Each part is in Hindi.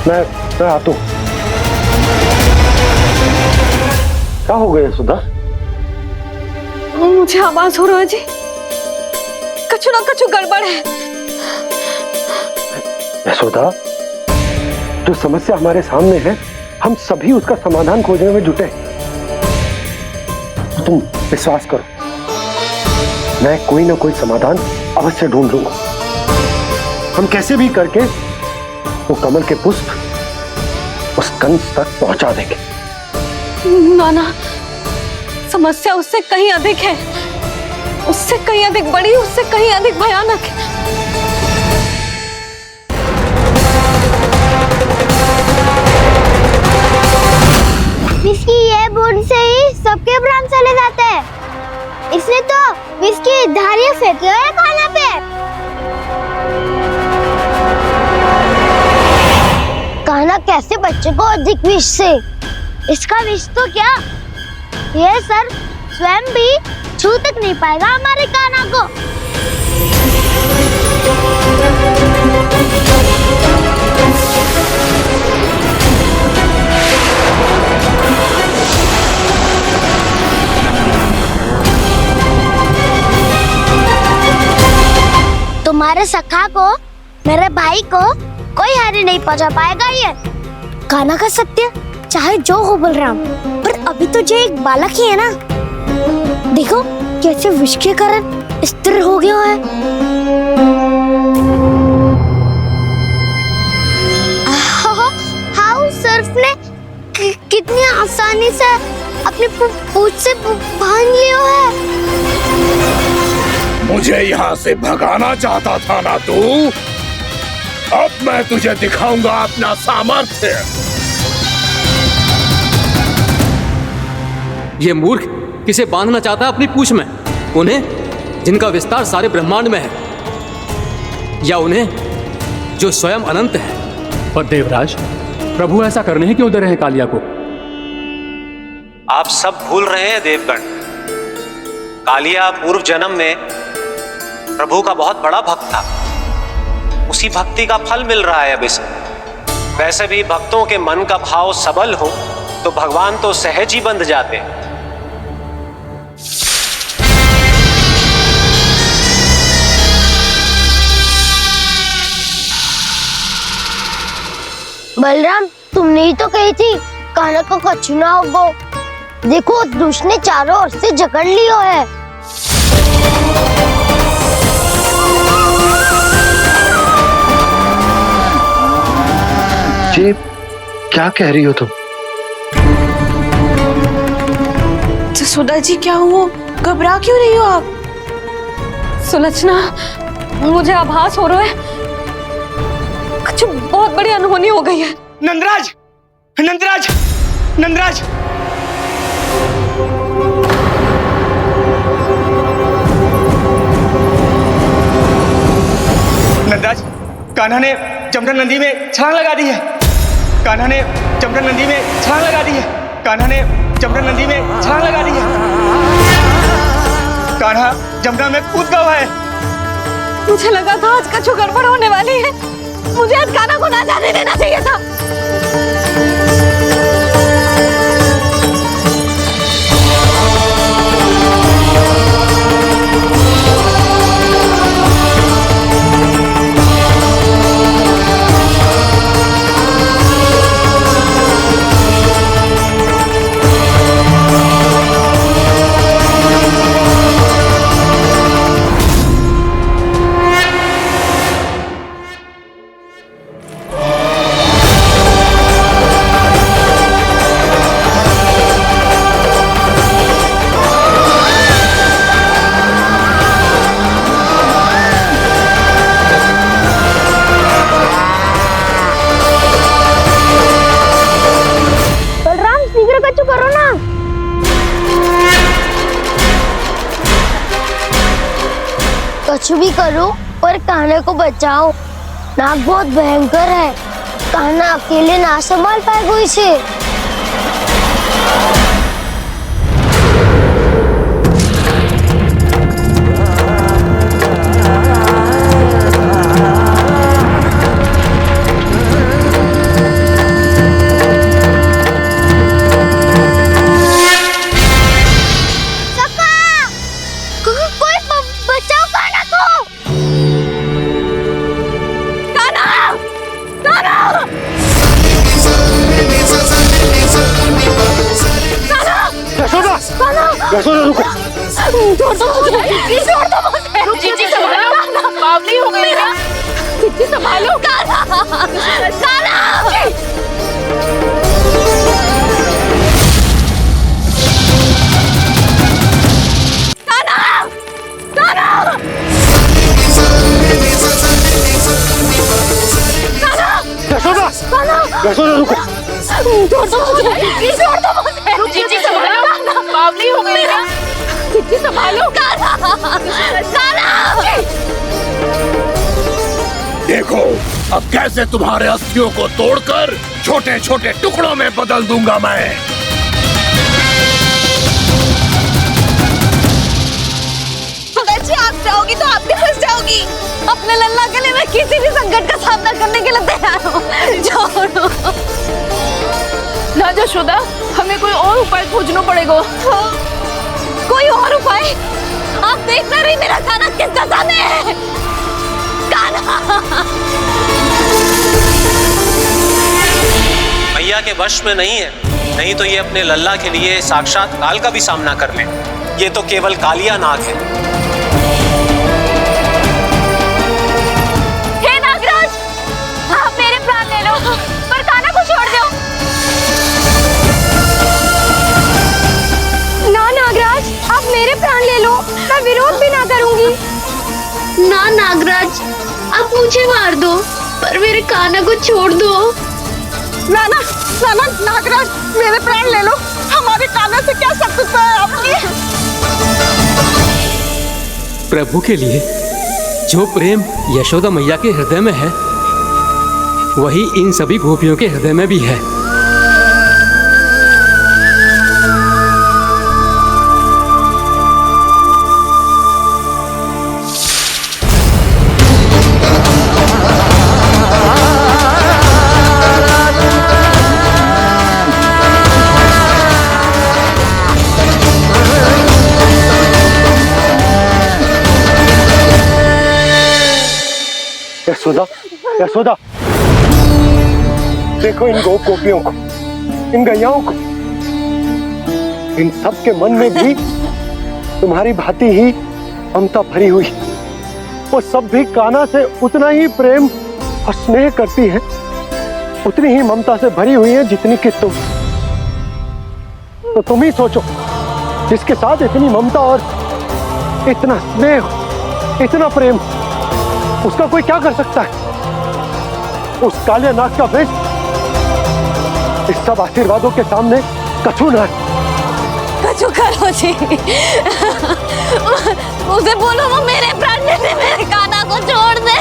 मैं आता हूं। क्या हो गया सुधा? मुझे आवाज हो रहा है जी, कछु ना कछु गड़बड़ है। यशोदा, जो समस्या हमारे सामने है, हम सभी उसका समाधान खोजने में जुटे। तो तुम विश्वास करो, मैं कोई ना कोई समाधान अवश्य ढूंढ लूंगा। हम कैसे भी करके वो कमल के पुष्प उस कंस तक पहुंचा देंगे। नाना, समस्या उससे कहीं अधिक है, उससे कहीं अधिक बड़ी, उससे कहीं अधिक भयानक है। विस्की ये बूंद से ही सबके प्राण चले जाते हैं। इसने तो विस्की धारियां फेंकी है खाना पे। कान्हा कैसे बच्चे को अधिक विष से? इसका विष तो क्या, ये सर स्वयं भी छू तक नहीं पाएगा हमारे कान्हा को। तुम्हारे सखा को, मेरे भाई को कोई हानि नहीं पहुंचा पाएगा। ये कान्हा का सत्य चाहे जो हो बलराम, पर अभी तो जो एक बालक ही है ना। देखो कैसे विष के कारण स्थिर हो गया है। हाउ सर्फ ने कितनी आसानी से अपनी पूंछ से बांध लिया है। मुझे यहाँ से भगाना चाहता था ना तू? अब मैं तुझे दिखाऊंगा अपना सामर्थ्य। ये मूर्ख किसे बांधना चाहता है अपनी पूंछ में? उन्हें जिनका विस्तार सारे ब्रह्मांड में है, या उन्हें जो स्वयं अनंत है? पर देवराज, प्रभु ऐसा करने ही क्यों दे रहे हैं कालिया को? आप सब भूल रहे हैं देवगण, कालिया पूर्व जन्म में प्रभु का बहुत बड़ा भक्त था। उसी भक्ति का फल मिल रहा है अब इसे। वैसे भी भक्तों के मन का भाव सबल हो तो भगवान तो सहज ही बंध जाते हैं। बलराम, तुमने ही तो कही थी कान्हा को कछु ना होगो। देखो उस दुष्ट ने चारों ओर से जकड़ लियो है। ये क्या कह रही हो तुम? सुधा जी, क्या हुआ? घबरा क्यों रही हो आप? सुलक्षणा, मुझे आभास हो रहा है कुछ बहुत बड़ी अनहोनी हो गई है। नंदराज, नंदराज, नंदराज! नंदराज, कान्हा ने जमदग्नि नदी में छलांग लगा दी है। कान्हा ने जमदग्नि नदी में छलांग लगा दी है। कान्हा ने जमदग्नि नदी में छलांग लगा दी है। कान्हा जमुना में कूद गया है। मुझे लगा था आज कछु गड़बड़ होने वाली है। मुझे आज कान्हा को ना जाने देना चाहिए था। कुछ भी करो पर कान्हा को बचाओ। नाग बहुत भयंकर है, कान्हा अकेले ना संभाल पाएगा इसे। यशोदा रुको। छोड़ दो मुझे, प्लीज छोड़ दो मुझे। जीजी संभालो, बावली हो गई क्या? जीजी संभालो। कान्हा, कान्हा। यशोदा, यशोदा रुको। छोड़ दो मुझे, प्लीज छोड़ दो मुझे। जीजी संभालो, बावली हो गई क्या? जीजी संभालो। देखो अब कैसे तुम्हारे अस्थियों को तोड़कर छोटे छोटे टुकड़ों में बदल दूंगा मैं। जी आप जाओगी तो आप भी फंस जाओगी। अपने लल्ला के लिए मैं किसी भी संकट का सामना करने के लिए तैयार हूँ। छोड़ो ना यशोदा, हमें कोई और उपाय खोजना पड़ेगा। कोई और उपाय? आप देख ना रही मेरा कान्हा किस दशा में है। कान्हा मैया के वश में नहीं है, नहीं तो ये अपने लल्ला के लिए साक्षात काल का भी सामना कर ले। ये तो केवल कालिया नाग है। आप मेरे प्राण ले लो, पर कान्हा को छोड़ दो। ना नागराज, आप मेरे प्राण ले लो, मैं विरोध भी ना करूंगी। ना नागराज, आप मुझे मार दो, पर मेरे कान्हा को छोड़ दो। ना ना ना ना नागराज, मेरे प्राण ले लो, हमारे कान्हा से क्या शत्रुता है आपकी? प्रभु के लिए जो प्रेम यशोदा मैया के हृदय में है, वही इन सभी गोपियों के हृदय में भी है। यशोदा, यशोदा, देखो इन गोपियों को, इन गैयाओं को, इन सब के मन में भी तुम्हारी भांति ही ममता भरी हुई। वो सब भी कान्हा से उतना ही प्रेम और स्नेह करती है, उतनी ही ममता से भरी हुई है जितनी कि तुम। तो तुम ही सोचो, जिसके साथ इतनी ममता और इतना स्नेह, इतना प्रेम, उसका कोई क्या कर सकता है? उस काले नाग का वेश इस सब आशीर्वादों के सामने कछु न है। कछु करो जी। उसे बोलो वो मेरे प्राण ले ले, मेरे कान्हा को छोड़ दे।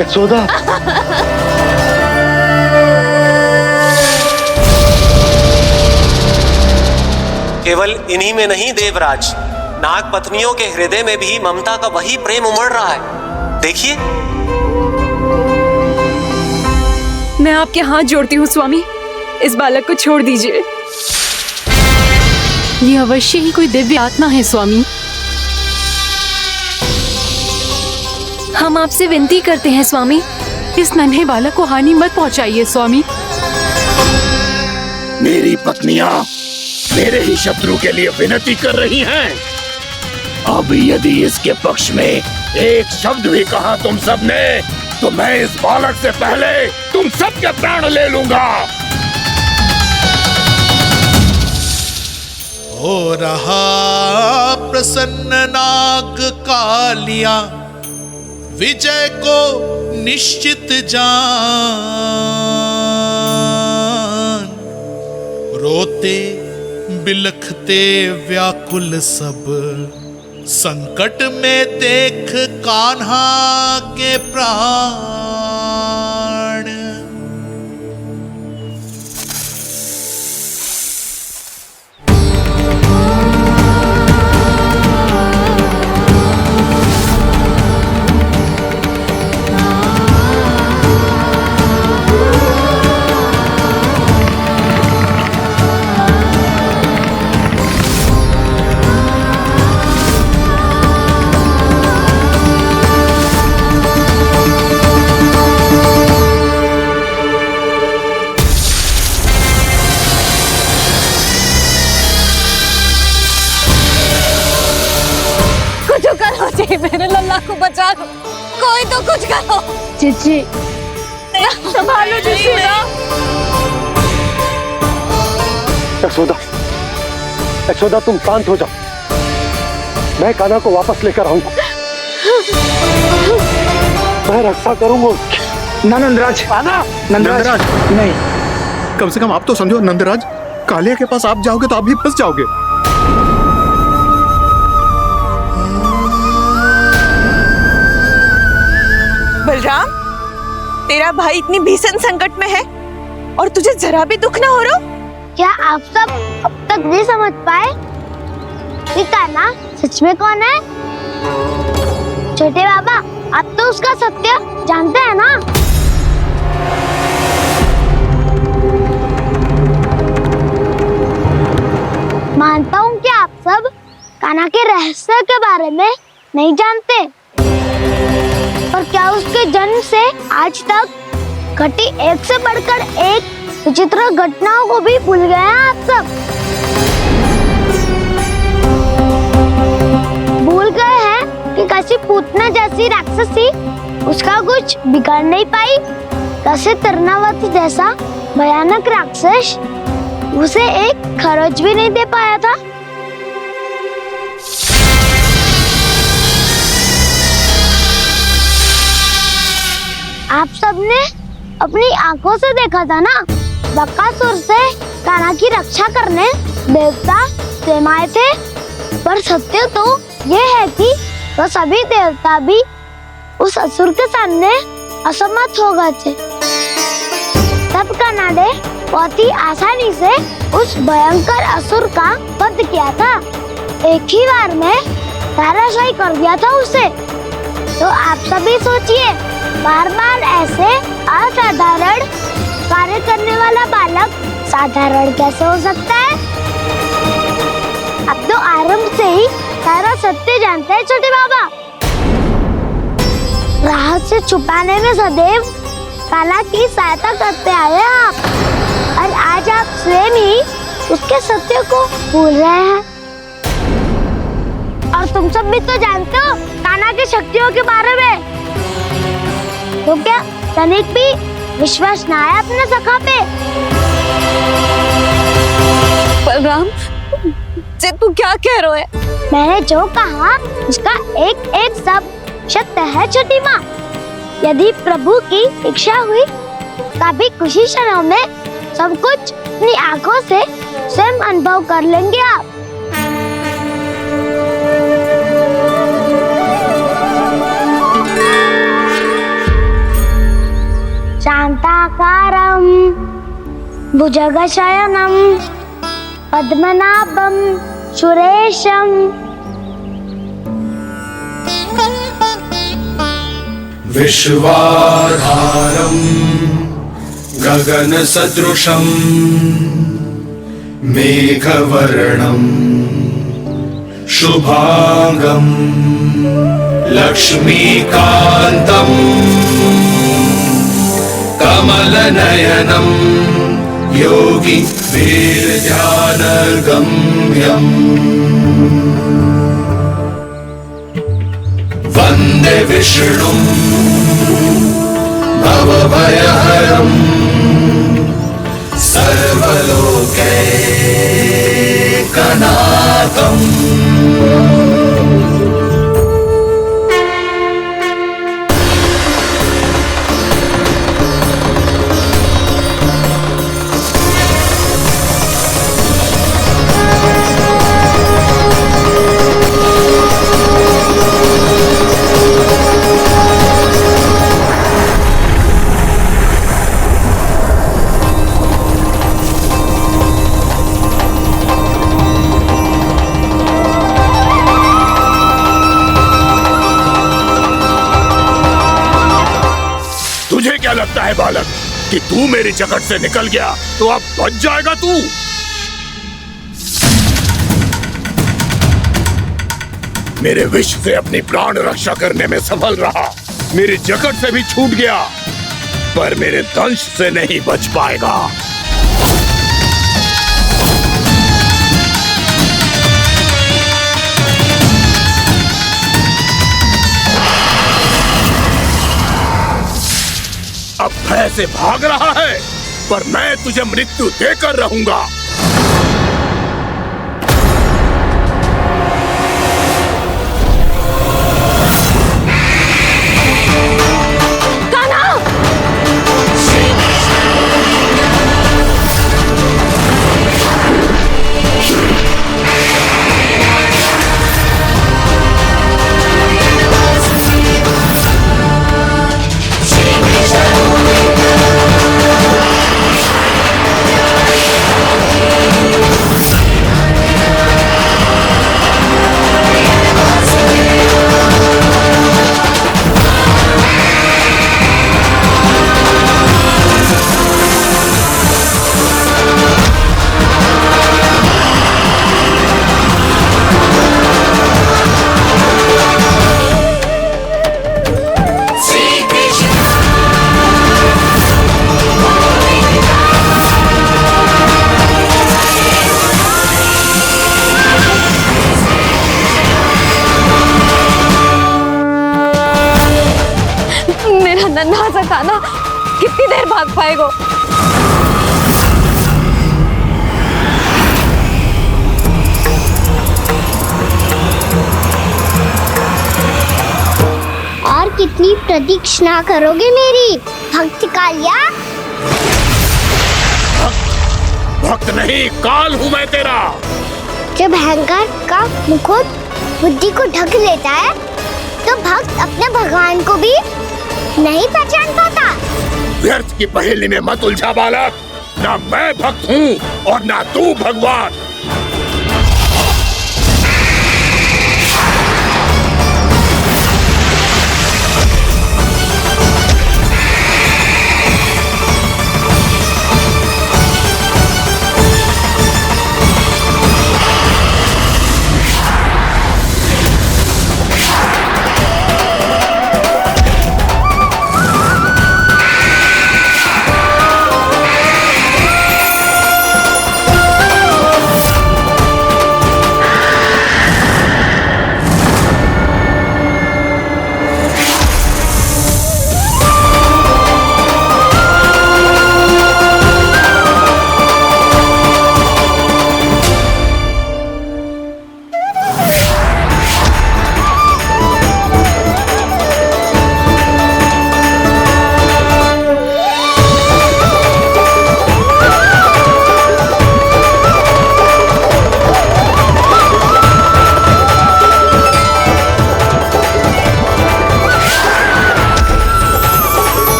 यशोदा, केवल इन्हीं में नहीं देवराज, नाग पत्नियों के हृदय में भी ममता का वही प्रेम उमड़ रहा है। देखिए। मैं आपके हाथ जोड़ती हूँ स्वामी, इस बालक को छोड़ दीजिए। ये अवश्य ही कोई दिव्य आत्मा है स्वामी। हम आपसे विनती करते हैं स्वामी, इस नन्हे बालक को हानि मत पहुंचाइए स्वामी। मेरी पत्नियां मेरे ही शत्रु के लिए विनती कर रही हैं। अब यदि इसके पक्ष में एक शब्द भी कहा तुम सबने, तो मैं इस बालक से पहले तुम सबके प्राण ले लूंगा। हो रहा प्रसन्न नाग कालिया, विजय को निश्चित जान। रोते बिलखते व्याकुल सब, संकट में देख कान्हा के प्राण। कोई तो कुछ करो। जीजी संभालो जीजी। यशोदा, यशोदा तुम शांत हो जाओ, मैं कान्हा को वापस लेकर आऊंगा, मैं रक्षा करूंगा उसकी। ना नंदराज, नंदराज नहीं। कम से कम आप तो समझो नंदराज, कालिया के पास आप जाओगे तो आप भी फंस जाओगे। बलराम, तेरा भाई इतनी भीषण संकट में है और तुझे जरा भी दुख ना हो रहा? क्या आप सब अब तक नहीं समझ पाए कि कान्हा सच में कौन है? छोटे बाबा, आप तो उसका सत्य जानते हैं ना? मानता हूँ कि आप सब कान्हा के रहस्य के बारे में नहीं जानते, पर क्या उसके जन्म से आज तक घटी एक से बढ़कर एक विचित्र घटनाओं को भी भूल गए हैं आप सब? भूल गए हैं कि कैसी पूतना जैसी राक्षसी उसका कुछ बिगाड़ नहीं पाई, कैसे तरनावती जैसा भयानक राक्षस उसे एक खरोच भी नहीं दे पाया था। आप सबने अपनी आंखों से देखा था ना, बकासुर से कान्हा की रक्षा करने देवता स्वयं आए थे, पर सत्य तो ये है कि वह सभी देवता भी उस असुर के सामने असमर्थ हो गए थे। तब कान्हा ने बहुत ही आसानी से उस भयंकर असुर का वध किया था, एक ही बार में धराशायी कर दिया था उसे। तो आप सभी सोचिए, बार बार ऐसे असाधारण कार्य करने वाला बालक साधारण कैसे हो सकता है? अब तो आरंभ से ही सारा सत्य जानते हैं छोटे बाबा। रहस्य छुपाने में सदैव कान्हा की सहायता करते आए आप, और आज आप स्वयं ही उसके सत्य को भूल रहे हैं। और तुम सब भी तो जानते हो कान्हा की शक्तियों के बारे में, तो क्या तनिक भी विश्वास ना है अपने सखा पे? बलराम, जे तू क्या कह रहे है? मैंने जो कहा उसका एक एक शब्द सत्य है छोटी माँ। यदि प्रभु की इच्छा हुई तभी कुछ ही क्षणों में सब कुछ अपनी आंखों से स्वयं अनुभव कर लेंगे आप। शांताकारं भुजगशयनं पद्मनाभं सुरेशं विश्वाधारं गगनसदृशं मेघवर्णं शुभांगं लक्ष्मीकान्तं कमलनयनं योगी वीरध्यानगम्यम् वन्दे विष्णुं भवभयहरं सर्वलोकैकनाथम्। तुझे क्या लगता है बालक कि तू मेरी जकड़ से निकल गया तो अब बच जाएगा तू? मेरे विष से अपनी प्राण रक्षा करने में सफल रहा, मेरी जकड़ से भी छूट गया, पर मेरे दंश से नहीं बच पाएगा। ऐसे भाग रहा है, पर मैं तुझे मृत्यु देकर रहूंगा। नन्हा सा कान्हा कितनी देर भाग पाएगा? और कितनी प्रतीक्षा करोगे मेरी भक्त कालिया? भक्त नहीं, काल हूँ मैं तेरा। जब अहंकार का मुकुट बुद्धि को ढक लेता है तो भक्त अपने भगवान को भी नहीं पहचान पाता। व्यर्थ की पहेली में मत उलझा बालक। ना मैं भक्त हूँ और ना तू भगवान।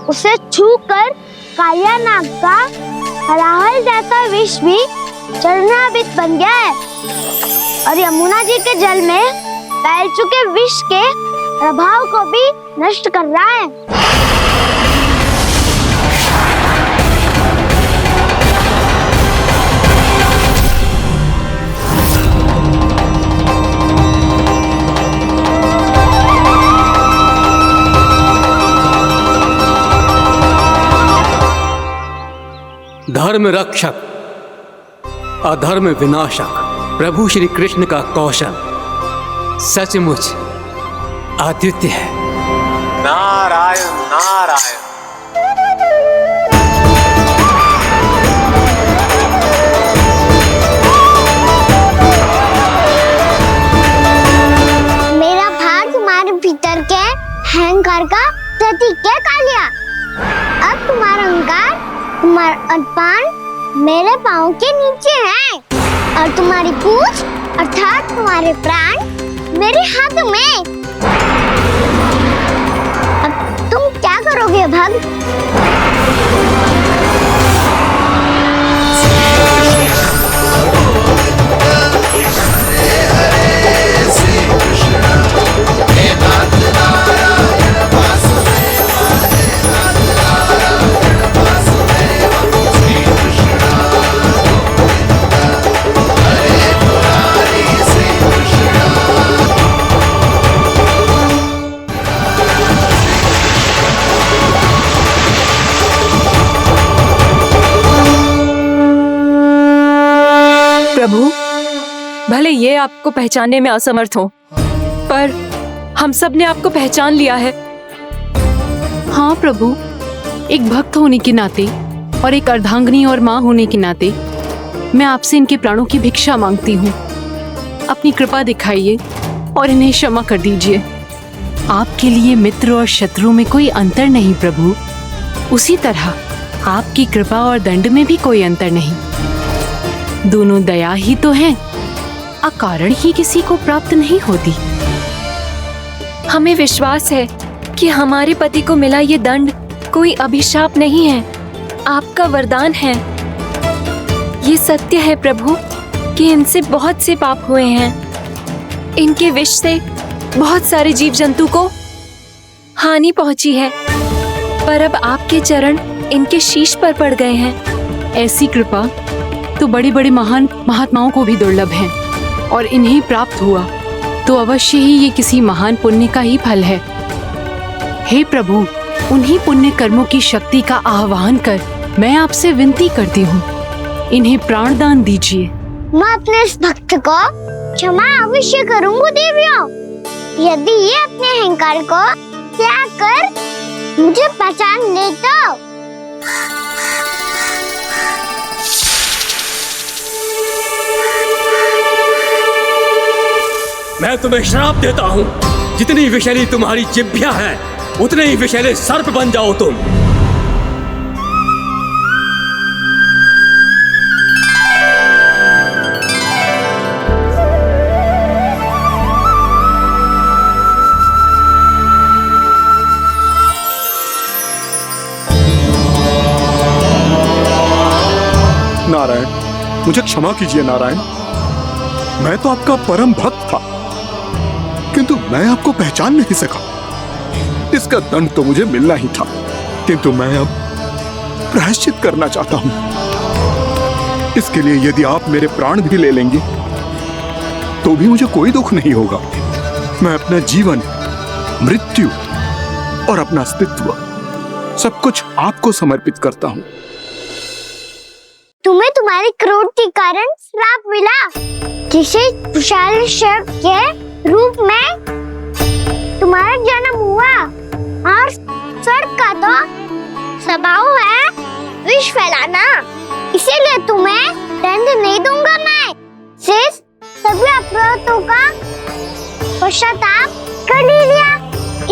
उसे छूकर कालिया नाग का हलाहल जैसा विष भी चरणामृत बन गया है और यमुना जी के जल में फैल चुके विष के प्रभाव को भी नष्ट कर रहा है। धर्म रक्षक, अधर्म विनाशक प्रभु श्री कृष्ण का कौशल सचमुच अद्वितीय है। नारायण नारायण। मेरा भाग तुम्हारे भीतर के अहंकार का प्रतीक है कालिया। अब तुम्हारा अहंकार, तुम्हारा अनपान मेरे पाँव के नीचे है और तुम्हारी पूंछ अर्थात तुम्हारे प्राण मेरे हाथ में। सत्य भक्त। प्रभु, भले ये आपको पहचानने में असमर्थ हो, पर हम सब ने आपको पहचान लिया है। हाँ प्रभु, एक भक्त होने के नाते और एक अर्धांगिनी और माँ होने के नाते मैं आपसे इनके प्राणों की भिक्षा मांगती हूँ। अपनी कृपा दिखाइए और इन्हें क्षमा कर दीजिए। आपके लिए मित्र और शत्रु में कोई अंतर नहीं प्रभु, उसी तरह आपकी कृपा और दंड में भी कोई अंतर नहीं। दोनों दया ही तो हैं, अकारण ही किसी को प्राप्त नहीं होती। हमें विश्वास है कि हमारे पति को मिला ये दंड कोई अभिशाप नहीं है, आपका वरदान है। ये सत्य है प्रभु कि इनसे बहुत से पाप हुए हैं। इनके विष से बहुत सारे जीव जंतु को हानि पहुंची है, पर अब आपके चरण इनके शीश पर पड़ गए हैं। ऐसी कृपा तो बड़े बड़े महान महात्माओं को भी दुर्लभ है, और इन्हें प्राप्त हुआ तो अवश्य ही ये किसी महान पुण्य का ही फल है। हे प्रभु, उन्हीं पुण्य कर्मों की शक्ति का आह्वान कर मैं आपसे विनती करती हूँ, इन्हें प्राण दान दीजिए। मैं अपने इस भक्त को क्षमा अवश्य करूंगा देवियों, यदि ये अपने अहंकार को त्याग कर मुझे पहचान ले तो। मैं तुम्हें श्राप देता हूँ, जितनी विषैली तुम्हारी जिह्वा है उतने ही विषैले सर्प बन जाओ तुम। नारायण, मुझे क्षमा कीजिए नारायण। मैं तो आपका परम भक्त था, किंतु मैं आपको पहचान नहीं सका। इसका दंड तो मुझे मिलना ही था, किंतु मैं अब प्रायश्चित करना चाहता हूं। इसके लिए यदि आप मेरे प्राण भी ले लेंगे तो भी मुझे कोई दुख नहीं होगा। मैं अपना जीवन, मृत्यु और अपना अस्तित्व सब कुछ आपको समर्पित करता हूं। तुम्हें तुम्हारी क्रोध के कारण श्राप मिला, जिसे विशाल सर्प के रूप में तुम्हारा जन्म हुआ, और सर्प का तो स्वभाव है विष फैलाना। इसीलिए तुम्हें दंड नहीं दूंगा मैं, सिर्फ सभी अपराधों का पश्चाताप कर लिया।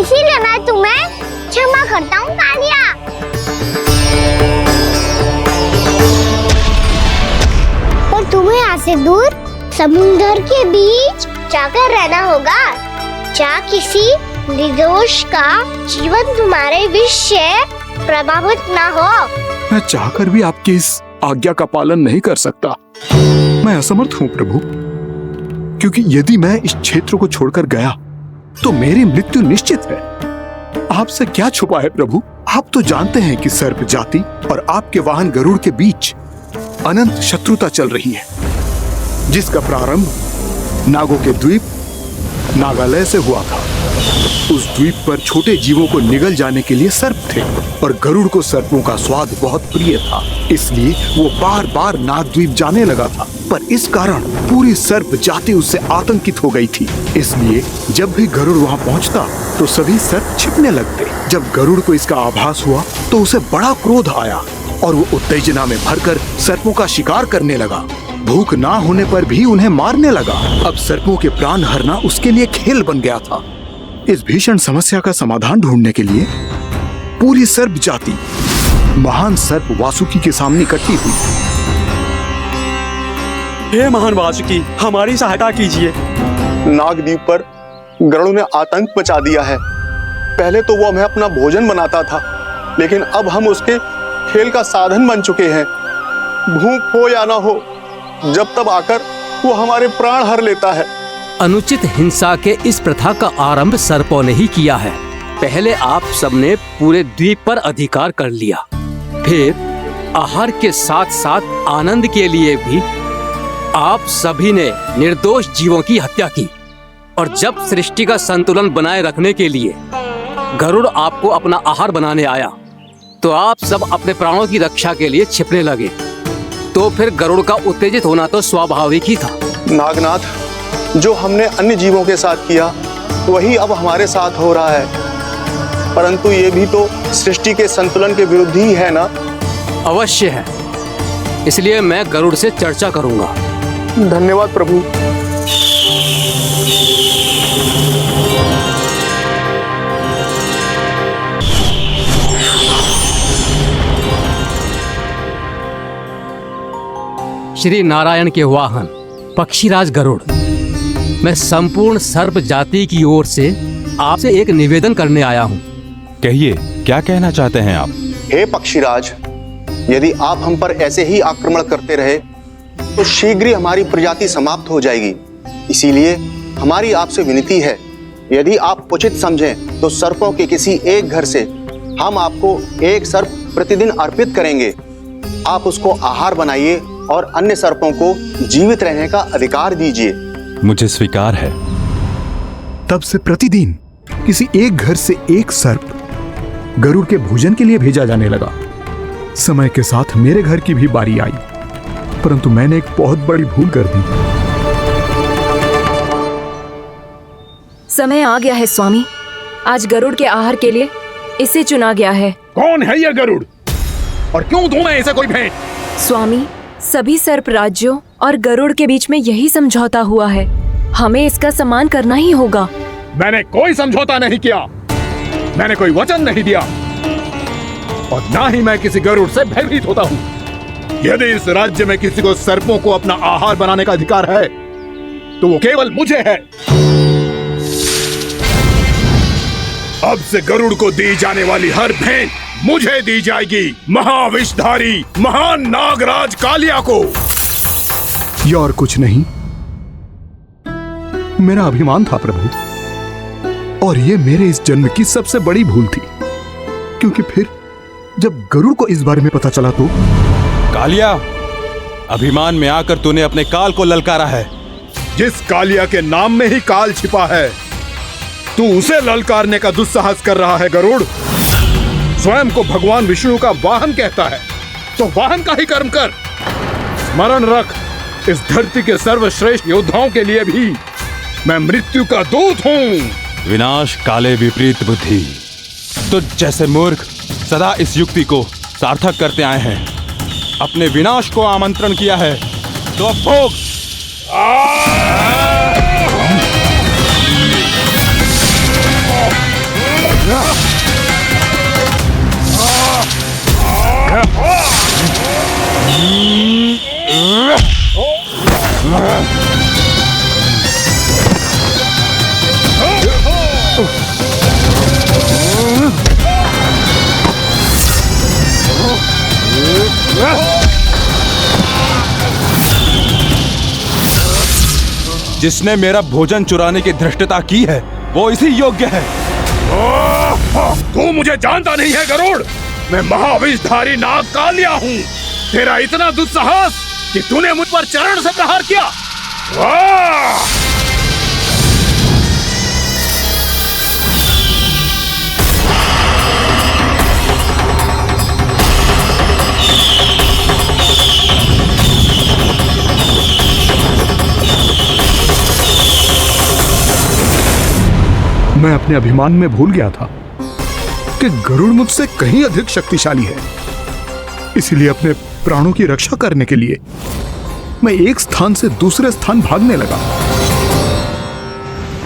इसीलिए मैं तुम्हें क्षमा करता हूँ कालिया। पर तुम्हें यहाँ से दूर समुद्र के बीच जाकर रहना होगा, जहाँ किसी निर्दोष का जीवन तुम्हारे विष से प्रभावित ना हो। मैं चाहकर भी आपकी इस आज्ञा का पालन नहीं कर सकता। मैं असमर्थ हूँ प्रभु, क्योंकि यदि मैं इस क्षेत्र को छोड़कर गया तो मेरी मृत्यु निश्चित है। आपसे क्या छुपा है प्रभु, आप तो जानते हैं कि सर्प जाति और आपके वाहन गरुड़ के बीच अनंत शत्रुता चल रही है, जिसका प्रारंभ नागों के द्वीप नागालय से हुआ था। उस द्वीप पर छोटे जीवों को निगल जाने के लिए सर्प थे, और गरुड़ को सर्पों का स्वाद बहुत प्रिय था, इसलिए वो बार बार नागद्वीप जाने लगा था। पर इस कारण पूरी सर्प जाति उससे आतंकित हो गई थी। इसलिए जब भी गरुड़ वहाँ पहुँचता तो सभी सर्प छिपने लगते। जब गरुड़ को इसका आभास हुआ तो उसे बड़ा क्रोध आया, और वो उत्तेजना में भरकर सर्पों का शिकार करने लगा। भूख ना होने पर भी उन्हें मारने लगा। अब सर्पों के प्राण हरना उसके लिए खेल बन गया था। इस भीषण समस्या का समाधान ढूंढने के लिए पूरी सर्प जाति महान सर्प वासुकी के सामने इकट्ठी हुई। हे महान वासुकी, हमारी सहायता कीजिए। नागद्वीप पर गरुड़ ने आतंक मचा दिया है। पहले तो वो हमें अपना भोजन बनाता था, लेकिन अब हम उसके खेल का साधन बन चुके हैं। भूख हो या ना हो, जब तब आकर वो हमारे प्राण हर लेता है। अनुचित हिंसा के इस प्रथा का आरंभ सर्पों ने ही किया है। पहले आप सबने पूरे द्वीप पर अधिकार कर लिया, फिर आहार के साथ साथ आनंद के लिए भी आप सभी ने निर्दोष जीवों की हत्या की। और जब सृष्टि का संतुलन बनाए रखने के लिए गरुड़ आपको अपना आहार बनाने आया, तो आप सब अपने प्राणों की रक्षा के लिए छिपने लगे। तो फिर गरुड़ का उत्तेजित होना तो स्वाभाविक ही था। नागनाथ, जो हमने अन्य जीवों के साथ किया वही अब हमारे साथ हो रहा है, परंतु ये भी तो सृष्टि के संतुलन के विरुद्ध ही है ना? अवश्य है, इसलिए मैं गरुड़ से चर्चा करूंगा। धन्यवाद प्रभु। श्री नारायण के वाहन पक्षीराज गरुड़, मैं संपूर्ण सर्प जाति की ओर से आपसे एक निवेदन करने आया हूँ। कहिए, क्या कहना चाहते हैं आप? हे पक्षीराज, यदि आप हम पर ऐसे ही आक्रमण करते रहे तो शीघ्र ही हमारी प्रजाति समाप्त हो जाएगी। इसीलिए हमारी आपसे विनती है, यदि आप उचित समझें तो सर्पों के किसी एक घर से हम आपको एक सर्प प्रतिदिन अर्पित करेंगे। आप उसको आहार बनाइए और अन्य सर्पों को जीवित रहने का अधिकार दीजिए। मुझे स्वीकार है। तब से प्रतिदिन किसी एक घर से एक सर्प गरुड़ के भोजन के लिए भेजा जाने लगा। समय के साथ मेरे घर की भी बारी आई, परंतु मैंने एक बहुत बड़ी भूल कर दी। समय आ गया है स्वामी, आज गरुड़ के आहार के लिए इसे चुना गया है। कौन है यह गरुड़ और क्यों दूं मैं इसे कोई भेंट? स्वामी, सभी सर्प राज्यों और गरुड़ के बीच में यही समझौता हुआ है, हमें इसका सम्मान करना ही होगा। मैंने कोई समझौता नहीं किया, मैंने कोई वचन नहीं दिया और ना ही मैं किसी गरुड़ से भयभीत होता हूँ। यदि इस राज्य में किसी को सर्पों को अपना आहार बनाने का अधिकार है तो वो केवल मुझे है। अब से गरुड़ को दी जाने वाली हर भेंट मुझे दी जाएगी, महाविषधारी महान नागराज कालिया को। यह और कुछ नहीं, मेरा अभिमान था प्रभु, और यह मेरे इस जन्म की सबसे बड़ी भूल थी, क्योंकि फिर जब गरुड़ को इस बारे में पता चला तो। कालिया, अभिमान में आकर तूने अपने काल को ललकारा है। जिस कालिया के नाम में ही काल छिपा है, तू उसे ललकारने का दुस्साहस कर रहा है गरुड़। स्वयं को भगवान विष्णु का वाहन कहता है तो वाहन का ही कर्म कर। स्मरण रख, इस धरती के सर्वश्रेष्ठ योद्धाओं के लिए भी मैं मृत्यु का दूत हूँ। विनाश काले विपरीत बुद्धि, तुझ जैसे मूर्ख सदा इस युक्ति को सार्थक करते आए हैं। अपने विनाश को आमंत्रण किया है तो अब भोग। जिसने मेरा भोजन चुराने की धृष्टता की है वो इसी योग्य है। तू मुझे जानता नहीं है गरुड़, मैं महाविषधारी नाग कालिया हूँ। तेरा इतना दुस्साहस कि तूने मुझ पर चरण से प्रहार किया। मैं अपने अभिमान में भूल गया था कि गरुड़ मुझसे कहीं अधिक शक्तिशाली है। इसलिए अपने प्राणों की रक्षा करने के लिए मैं एक स्थान से दूसरे स्थान भागने लगा।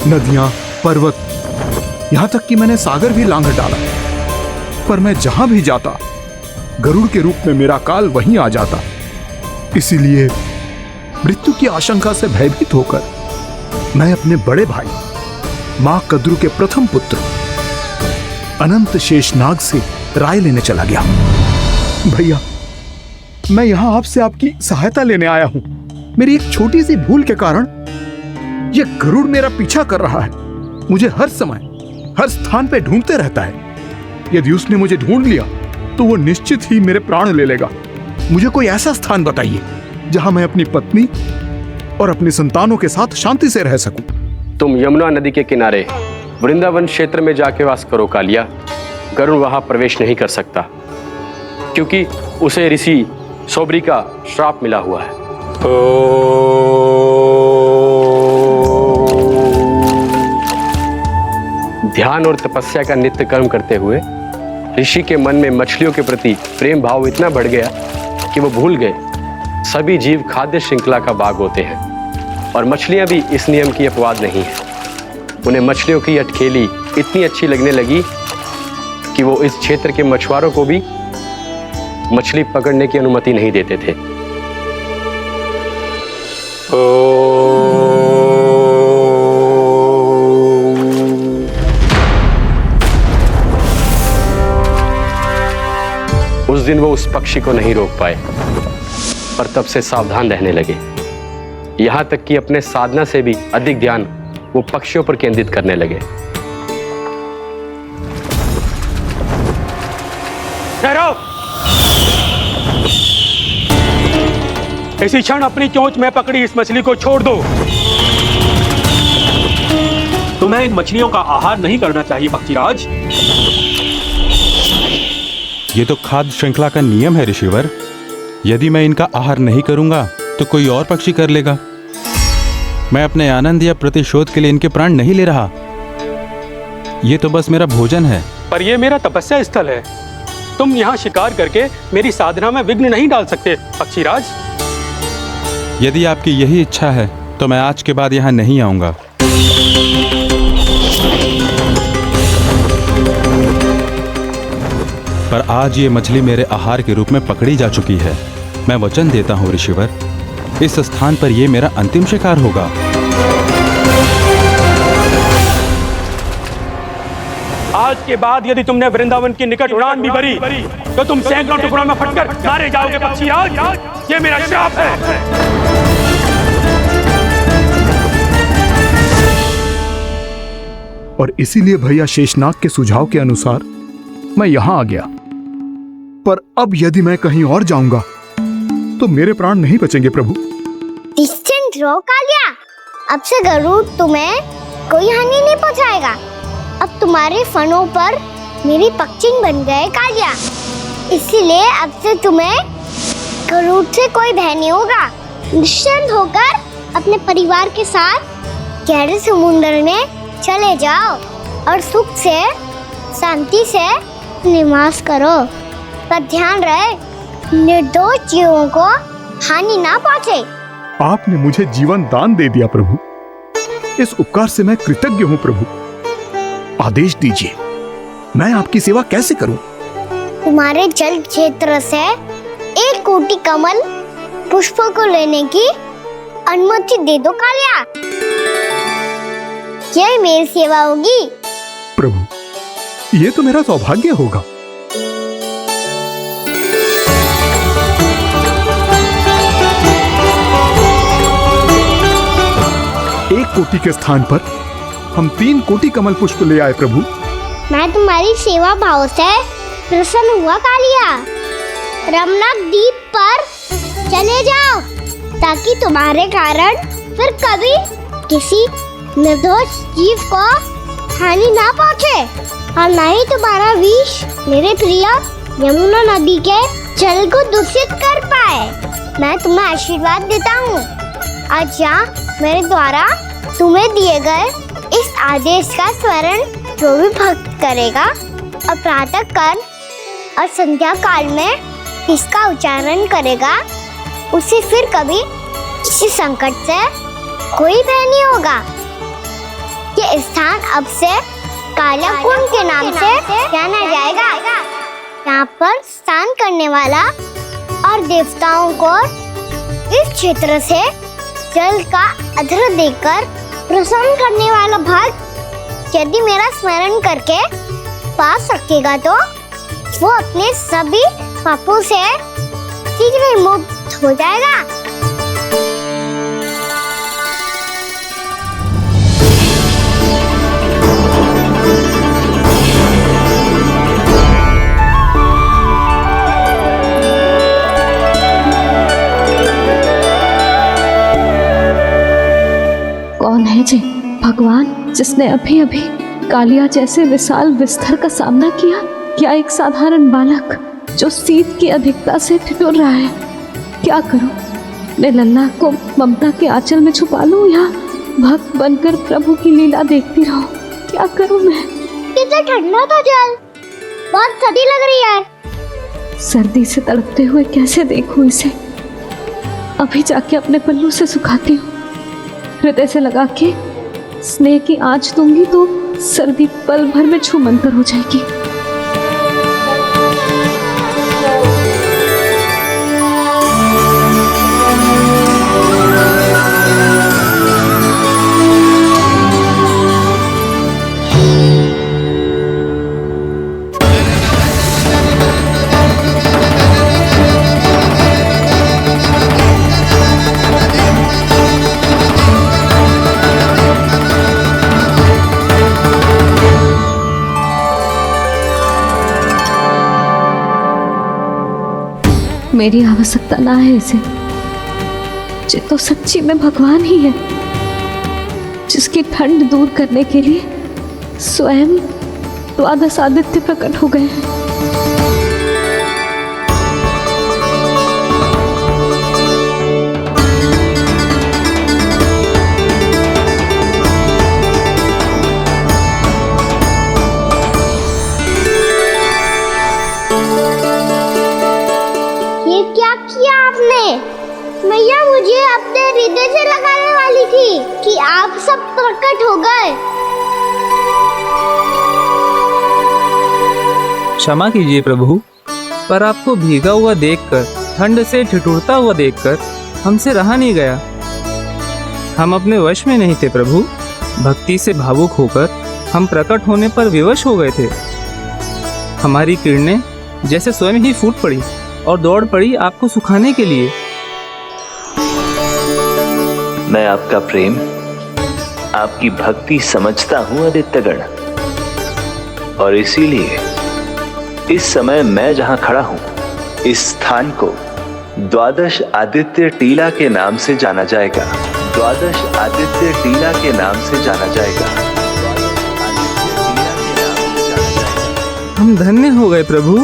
नदियां, पर्वत, यहां तक कि मैंने सागर भी लांघ डाला, पर मैं जहां भी जाता गरुड़ के रूप में मेरा काल वहीं आ जाता। इसीलिए मृत्यु की आशंका से भयभीत होकर मैं अपने बड़े भाई मां कद्रु के प्रथम पुत्र अनंत शेषनाग से राय लेने चला गया। भैया, मैं यहाँ आपसे आपकी सहायता लेने आया हूँ। मेरी एक छोटी सी भूल के कारण यह गरुड़ मेरा पीछा कर रहा है। मुझे हर समय हर स्थान पे ढूंढते रहता है। यदि उसने मुझे ढूंढ लिया तो वो निश्चित ही मेरे प्राण ले लेगा। मुझे कोई ऐसा स्थान बताइए जहां मैं अपनी पत्नी और अपनी संतानों के साथ शांति से रह सकूं। तुम यमुना नदी के किनारे वृंदावन क्षेत्र में जाके वास करो कालिया। गरुड़ वहां प्रवेश नहीं कर सकता क्योंकि उसे ऋषि सोबरी का श्राप मिला हुआ है। ध्यान और तपस्या का नित्य कर्म करते हुए ऋषि के मन में मछलियों के प्रति प्रेम भाव इतना बढ़ गया कि वो भूल गए सभी जीव खाद्य श्रृंखला का भाग होते हैं और मछलियां भी इस नियम की अपवाद नहीं है। उन्हें मछलियों की अटखेली इतनी अच्छी लगने लगी कि वो इस क्षेत्र के मछुआरों को भी मछली पकड़ने की अनुमति नहीं देते थे। उस दिन वो उस पक्षी को नहीं रोक पाए पर तब से सावधान रहने लगे। यहां तक कि अपने साधना से भी अधिक ध्यान वो पक्षियों पर केंद्रित करने लगे। ठहरो! इसी क्षण अपनी चोंच में पकड़ी इस मछली को छोड़ दो। तुम्हें इन मछलियों का आहार नहीं करना चाहिए पक्षीराज। ये तो खाद्य श्रृंखला का नियम है ऋषिवर। यदि मैं इनका आहार नहीं करूंगा तो कोई और पक्षी कर लेगा। मैं अपने आनंद या प्रतिशोध के लिए इनके प्राण नहीं ले रहा। ये तो बस मेरा भोजन है। पर यह मेरा तपस्या स्थल है। तुम यहाँ शिकार करके मेरी साधना में विघ्न नहीं डाल सकते पक्षीराज। यदि आपकी यही इच्छा है तो मैं आज के बाद यहाँ नहीं आऊंगा। पर आज ये मछली मेरे आहार के रूप में पकड़ी जा चुकी है। मैं वचन देता हूँ ऋषिवर, इस स्थान पर ये मेरा अंतिम शिकार होगा। आज के बाद यदि तुमने वृंदावन की निकट उड़ान भी भरी तो तुम सैकड़ों टुकड़ों में फटकर मारे जाओगे पक्षीराज। ये मेरा श्राप है। और इसीलिए भैया शेषनाग के सुझाव के अनुसार मैं यहां आ गया। पर अब यदि मैं कहीं और जाऊंगा तो मेरे प्राण नहीं बचेंगे प्रभु। डिस्टेंट रहो कालिया। अब से गरुड़ तुम्हें कोई हानि नहीं पहुंचाएगा। अब तुम्हारे फनों पर मेरी पक्षिंग बन गए कालिया। इसीलिए अब से तुम्हें गरुड़ से कोई भय नहीं होगा। निश्चिंत होकर अपने परिवार के साथ गहरे समुद्र में चले जाओ और सुख से शांति से निवास करो। पर ध्यान रहे निर्दोष जीवों को हानि ना पहुंचे। आपने मुझे जीवन दान दे दिया प्रभु। इस उपकार से मैं कृतज्ञ हूँ प्रभु। आदेश दीजिए, मैं आपकी सेवा कैसे करूं? तुम्हारे जल क्षेत्र से 1 कोटि कमल पुष्पों को लेने की अनुमति दे दो कालिया। यह मेरी सेवा होगी। प्रभु, ये तो मेरा सौभाग्य होगा। एक कोटि के स्थान पर हम 3 कोटि कमल पुष्प ले आए प्रभु। मैं तुम्हारी सेवा भाव से प्रसन्न हुआ कालिया। रमनाक द्वीप पर चले जाओ ताकि तुम्हारे कारण फिर कभी किसी निर्दोष जीव को हानि ना पहुंचे और न ही तुम्हारा विष मेरे प्रिय यमुना नदी के जल को दूषित कर पाए। मैं तुम्हें आशीर्वाद देता हूँ। आज यहाँ मेरे द्वारा तुम्हें दिए गए इस आदेश का स्मरण जो भी भक्त करेगा और प्रातः काल और संध्या काल में इसका उच्चारण करेगा उसे फिर कभी किसी संकट से कोई भय नहीं होगा। ये स्थान अब से कालिया कुंड के नाम से जाना जाएगा। यहाँ पर स्नान करने वाला और देवताओं को इस क्षेत्र से जल का अर्घ्य देकर प्रसन्न करने वाला भक्त यदि मेरा स्मरण करके पा सकेगा तो वो अपने सभी पापों से शीघ्र ही मुक्त हो जाएगा। कौन है जी भगवान जिसने अभी अभी कालिया जैसे विशाल विस्तर का सामना किया, या एक साधारण बालक जो शीत की अधिकता से ठिठुर रहा है? क्या करूं? मैं लल्ला को ममता के आंचल में छुपा लूं या भक्त बनकर प्रभु की लीला देखती रहूं? क्या करूं मैं? कितना ठंडा था जल, बहुत सर्दी लग रही है। सर्दी से तड़पते हुए कैसे देखूं इसे? अभी जाके अपने पल्लू से सुखाती हूँ, हृदय से लगा के स्नेह की आंच दूंगी तो सर्दी पल भर में छूमंतर हो जाएगी। मेरी आवश्यकता ना है इसे, ये तो सच्ची में भगवान ही है, जिसकी ठंड दूर करने के लिए स्वयं द्वादश आदित्य प्रकट हो गए हैं। मैया मुझे अपने हृदय से लगाने वाली थी कि आप सब प्रकट हो गए। क्षमा कीजिए प्रभु, पर आपको भीगा हुआ देखकर, ठंड से ठिठुरता हुआ देखकर हमसे रहा नहीं गया। हम अपने वश में नहीं थे प्रभु। भक्ति से भावुक होकर हम प्रकट होने पर विवश हो गए थे। हमारी किरणें जैसे स्वयं ही फूट पड़ी और दौड़ पड़ी आपको सुखाने के लिए। मैं आपका प्रेम, आपकी भक्ति समझता हूं आदित्यगण, और इसीलिए इस समय मैं जहां खड़ा हूं, इस स्थान को द्वादश आदित्य टीला के नाम से जाना जाएगा। द्वादश आदित्य टीला के नाम से जाना जाएगा। हम धन्य हो गए प्रभु।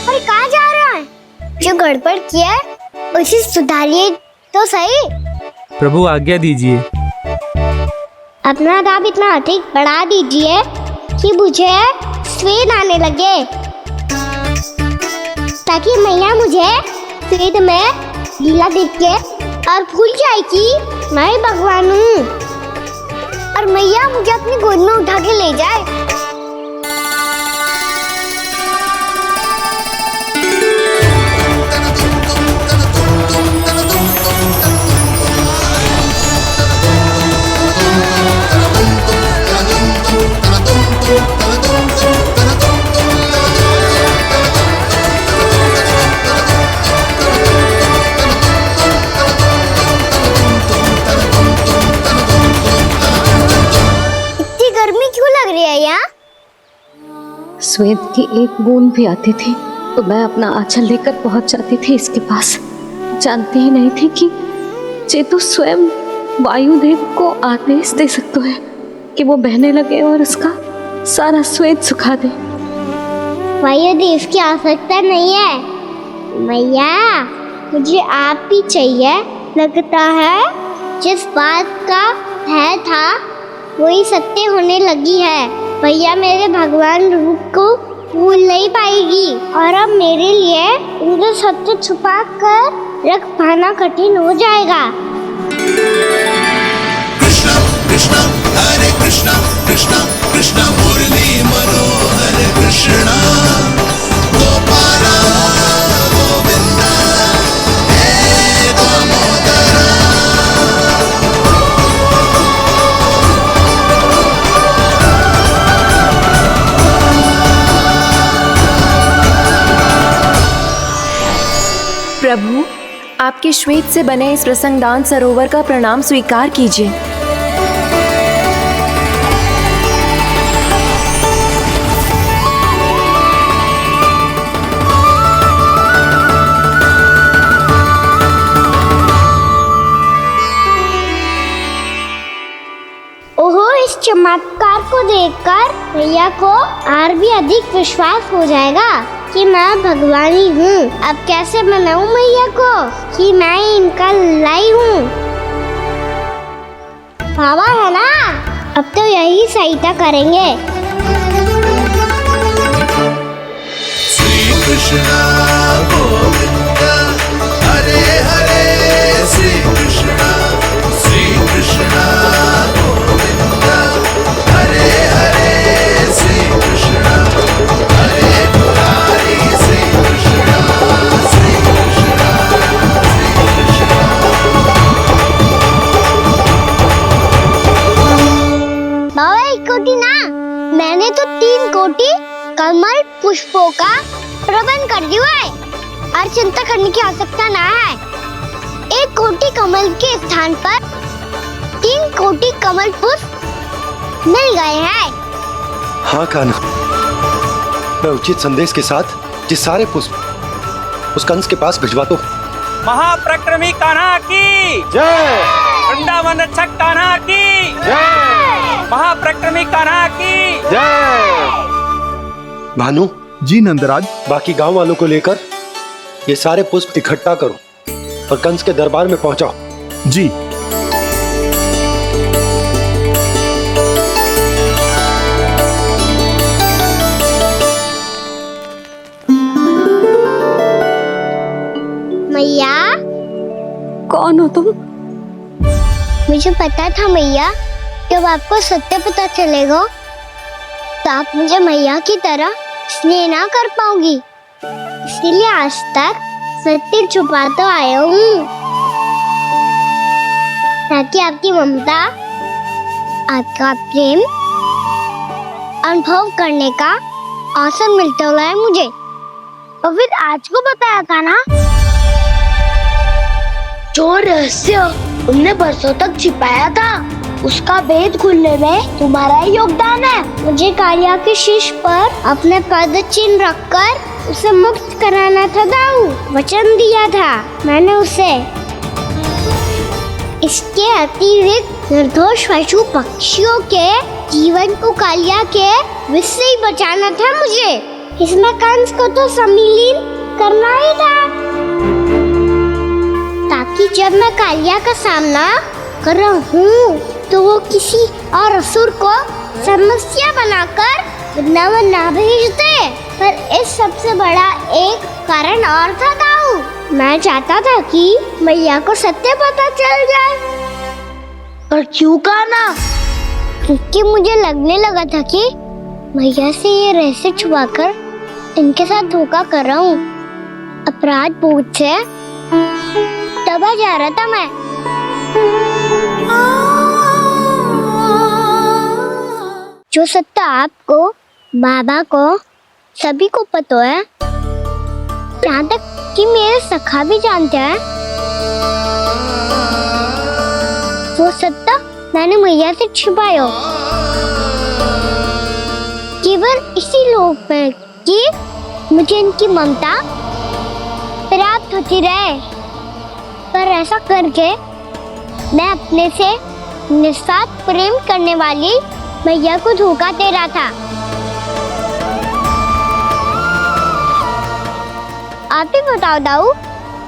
और कहाँ जा रहा है? जो गड़बड़ किया उसे सुधारिए तो सही। प्रभु आज्ञा दीजिए। अपना दाब इतना अधिक बढ़ा दीजिए कि मुझे स्वेद आने लगे, ताकि मैया मुझे स्वेद में लीला देख के और भूल जाए कि मैं भगवान हूँ, और मैया मुझे अपनी गोद में उठा के ले जाए। स्वेद की एक बूंद भी आती थी तो मैं अपना आंचल लेकर पहुंच जाती थी इसके पास। जानती ही नहीं थी कि चेतु स्वयं वायुदेव को आदेश दे सकते हैं कि वो बहने लगे और उसका सारा स्वेद सुखा दे। वायुदेव की आवश्यकता नहीं है मैया, मुझे आप ही चाहिए। लगता है जिस बात का भय था वही सत्य होने लगी है। भैया मेरे भगवान रूप को भूल नहीं पाएगी, और अब मेरे लिए उनके सत्य छुपा कर रख पाना कठिन हो जाएगा। कृष्णा कृष्णा हरे कृष्णा कृष्णा कृष्णा मुरली मनोहर कृष्णा गोपाला गोविंदा हे दामोदरा। 3 के श्वेत से बने इस प्रसंगदान सरोवर का प्रणाम स्वीकार कीजिए। ओहो, इस चमत्कार को देखकर भैया को और भी अधिक विश्वास हो जाएगा कि मैं भगवानी हूँ। अब कैसे मनाऊं मैया को कि मैं इनका लाई हूँ। बाबा है ना, अब तो यही सहायता करेंगे। श्री कृष्ण गोविंद हरे हरे, श्री कृष्ण गोविंद हरे हरे, श्री कृष्ण हरे मुरारी, श्री कृष्ण श्री कृष्ण श्री कृष्ण। बाबा एक कोटी ना, मैंने तो 3 कोटी कमल पुष्पों का प्रबंध कर दिया है और चिंता करने की आवश्यकता ना है। 1 कोटी कमल के स्थान पर 3 कोटी कमल पुष्प मिल गए हैं। हाँ कान्हा, मैं उचित संदेश के साथ ये सारे पुष्प उस कंस के पास भिजवा दो। महाप्रक्रमी कान्हा की जय, वृंदावन रक्षक कान्हा की जय, महाप्रक्रमी कान्हा की जय। भानु जी नंदराज, बाकी गांव वालों को लेकर ये सारे पुष्प इकट्ठा करो और कंस के दरबार में पहुंचाओ। जी। मैया, कौन हो तुम? मुझे पता था मैया, जब आपको सत्य पता चलेगा तो आप मुझे मैया की तरह स्नेह ना कर पाओगी, इसलिए आज तक सत्य छुपाता आया हूँ ताकि आपकी ममता, आपका प्रेम अनुभव करने का अवसर मिलता है मुझे। और फिर आज को बताया था ना, जो रहस्य तुमने बरसों तक छिपाया था उसका भेद खुलने में तुम्हारा ही योगदान है। मुझे कालिया के शीश पर अपने पद चिन्ह रखकर उसे मुक्त कराना था दाऊ, वचन दिया था मैंने उसे। इसके अतिरिक्त निर्दोष पशु पक्षियों के जीवन को कालिया के विष से ही बचाना था मुझे। इसमें कंस को तो सम्मिलित करना ही था ताकि जब मैं कालिया का सामना कर रहा हूँ तो वो किसी और असुर को समस्या बनाकर वृंदावन ना भेज दे। पर इस सबसे बड़ा एक कारण और था दाऊ, मैं चाहता था कि मैया को सत्य पता चल जाए। और क्यों कहा ना, क्योंकि मुझे लगने लगा था कि मैया से ये रहस्य छुपाकर इनके साथ धोखा कर रहा हूँ। अपराध बोझ से दबा जा रहा था मैं। जो सत्य आपको, बाबा को, सभी को पता है, यहाँ तक कि मेरे सखा भी जानते हैं। वो सत्य मैंने मैया से छिपाया केवल इसी लोक में कि मुझे इनकी ममता प्राप्त होती रहे। पर ऐसा करके मैं अपने से निस्वार्थ प्रेम करने वाली मैया को धोखा दे रहा था। आप ही बताओ दाऊ,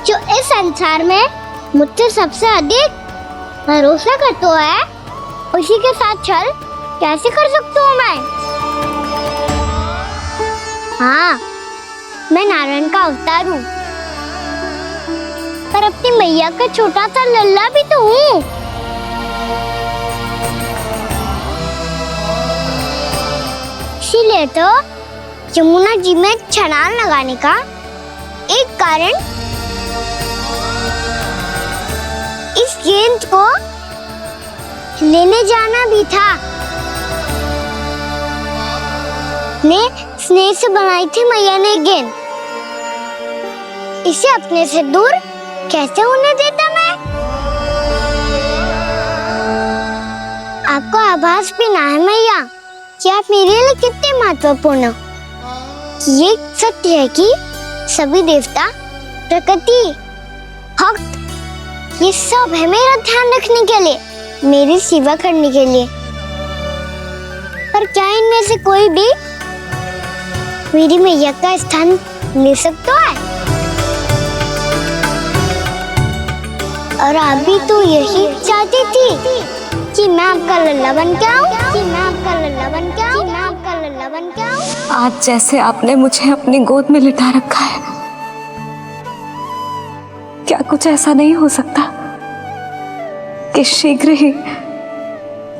जो इस संसार में मुझसे सबसे अधिक भरोसा करता है उसी के साथ छल कैसे कर सकता हूँ मैं? हाँ, मैं नारायण का अवतार हूँ, पर अपनी मैया का छोटा सा लल्ला भी तो हूँ। इसीलिए तो यमुना जी में छलांग लगाने का एक कारण इस गेंद को लेने जाना भी था। ने स्नेह से बनाई थी मैया ने गेंद, इसे अपने से दूर कैसे होने देता मैं? आपको आभास भी ना है मैया कि आप मेरे लिए कितने महत्वपूर्ण हो। ये सत्य है कि सभी देवता, प्रकृति, भक्त, ये सब है मेरा ध्यान रखने के लिए, मेरी सेवा करने के लिए। पर क्या इनमें से कोई भी मेरी मैया का स्थान ले सकता है? और आप भी तो यही चाहती थी कि मैं आपका लल्ला बन के आऊं, कि मैं आपका लल्ला बन के आऊं, कि मैं आपका लल्ला बन के आऊं। आज जैसे आपने मुझे अपनी गोद में लिटा रखा है, क्या कुछ ऐसा नहीं हो सकता कि शीघ्र ही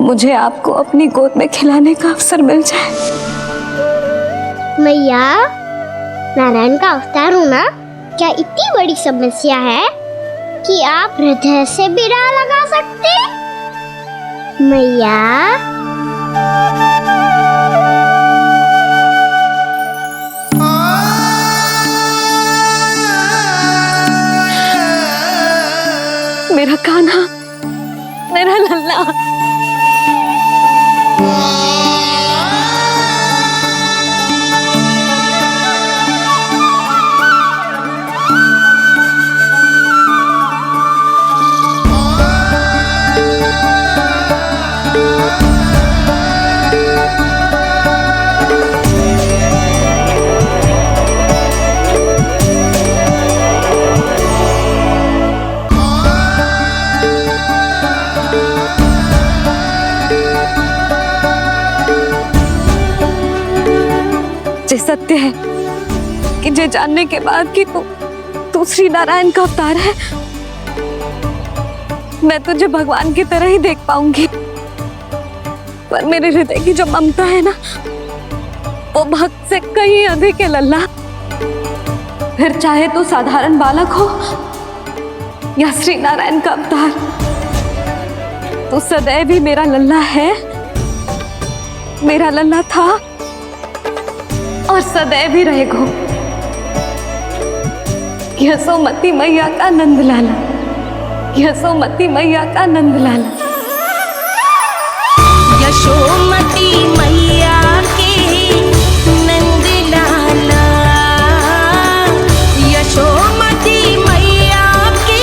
मुझे आपको अपनी गोद में खिलाने का अवसर मिल जाए? मैया, नारायण का अवतार होना क्या इतनी बड़ी समस्या है कि आप हृदय से भी राह लगा सकते? मैया, मेरा कान्हा, मेरा लल्ला। ये सत्य है कि ये जानने के बाद कि तू श्री नारायण का अवतार है, मैं तुझे भगवान की तरह ही देख पाऊंगी। पर मेरे हृदय की जो ममता है ना, वो भक्त से कहीं अधिक है लल्ला। फिर चाहे तू साधारण बालक हो या श्री नारायण का अवतार, तू सदैव ही मेरा लल्ला है, मेरा लल्ला था और सदैव ही रहेगा। यशोमती मैया का नंद लाला, यशोमती मैया का नंद लाला। यशोमती मैया के नंद लाला, यशोमती मैया के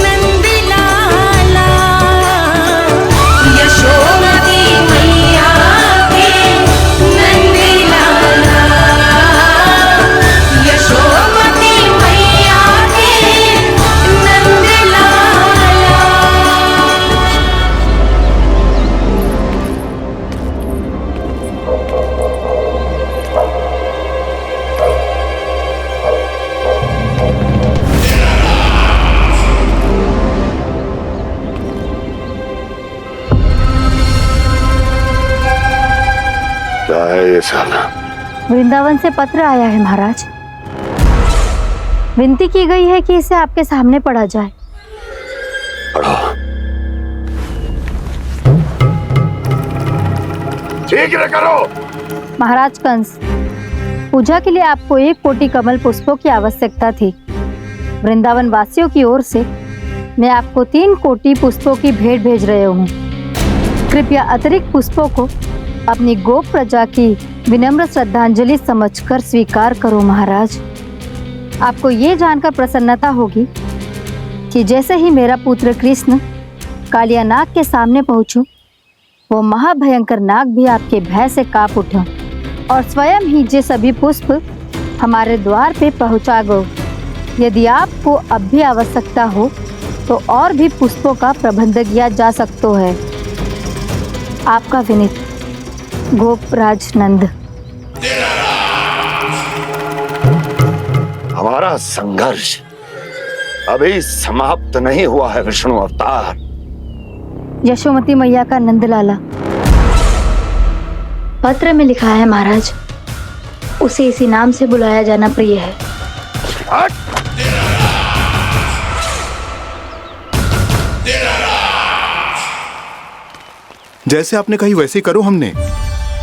नंद लाला, यशोमती मैया के नंद लाला, यशोमती मैया के नंद लाला। क्या है ये साला? वृंदावन से पत्र आया है महाराज। विनती की गई है कि इसे आपके सामने पढ़ा जाए। पढ़ो। शीघ्र करो। महाराज कंस, पूजा के लिए आपको 1 कोटि कमल पुष्पों की आवश्यकता थी। वृंदावन वासियों की ओर से मैं आपको 3 कोटि पुष्पों की भेंट भेज रहे हूँ। कृपया अतिरिक्त पुष्पों को अपनी गोप प्रजा की विनम्र श्रद्धांजलि समझकर स्वीकार करो महाराज। आपको ये जानकर प्रसन्नता होगी कि जैसे ही मेरा पुत्र कृष्ण कालिया नाग के सामने पहुंचो, वो महाभयंकर नाग भी आपके भय से कांप उठा और स्वयं ही ये सभी पुष्प हमारे द्वार पे पहुंचा गो। यदि आपको अब भी आवश्यकता हो तो और भी पुष्पों का प्रबंध किया जा सकता है। आपका विनीत गोपराज नंद। हमारा संघर्ष अभी समाप्त नहीं हुआ है विष्णु अवतार। यशोमती मैया का नंदलाला। पत्र में लिखा है महाराज, उसे इसी नाम से बुलाया जाना प्रिय है। जैसे आपने कही वैसे ही करो। हमने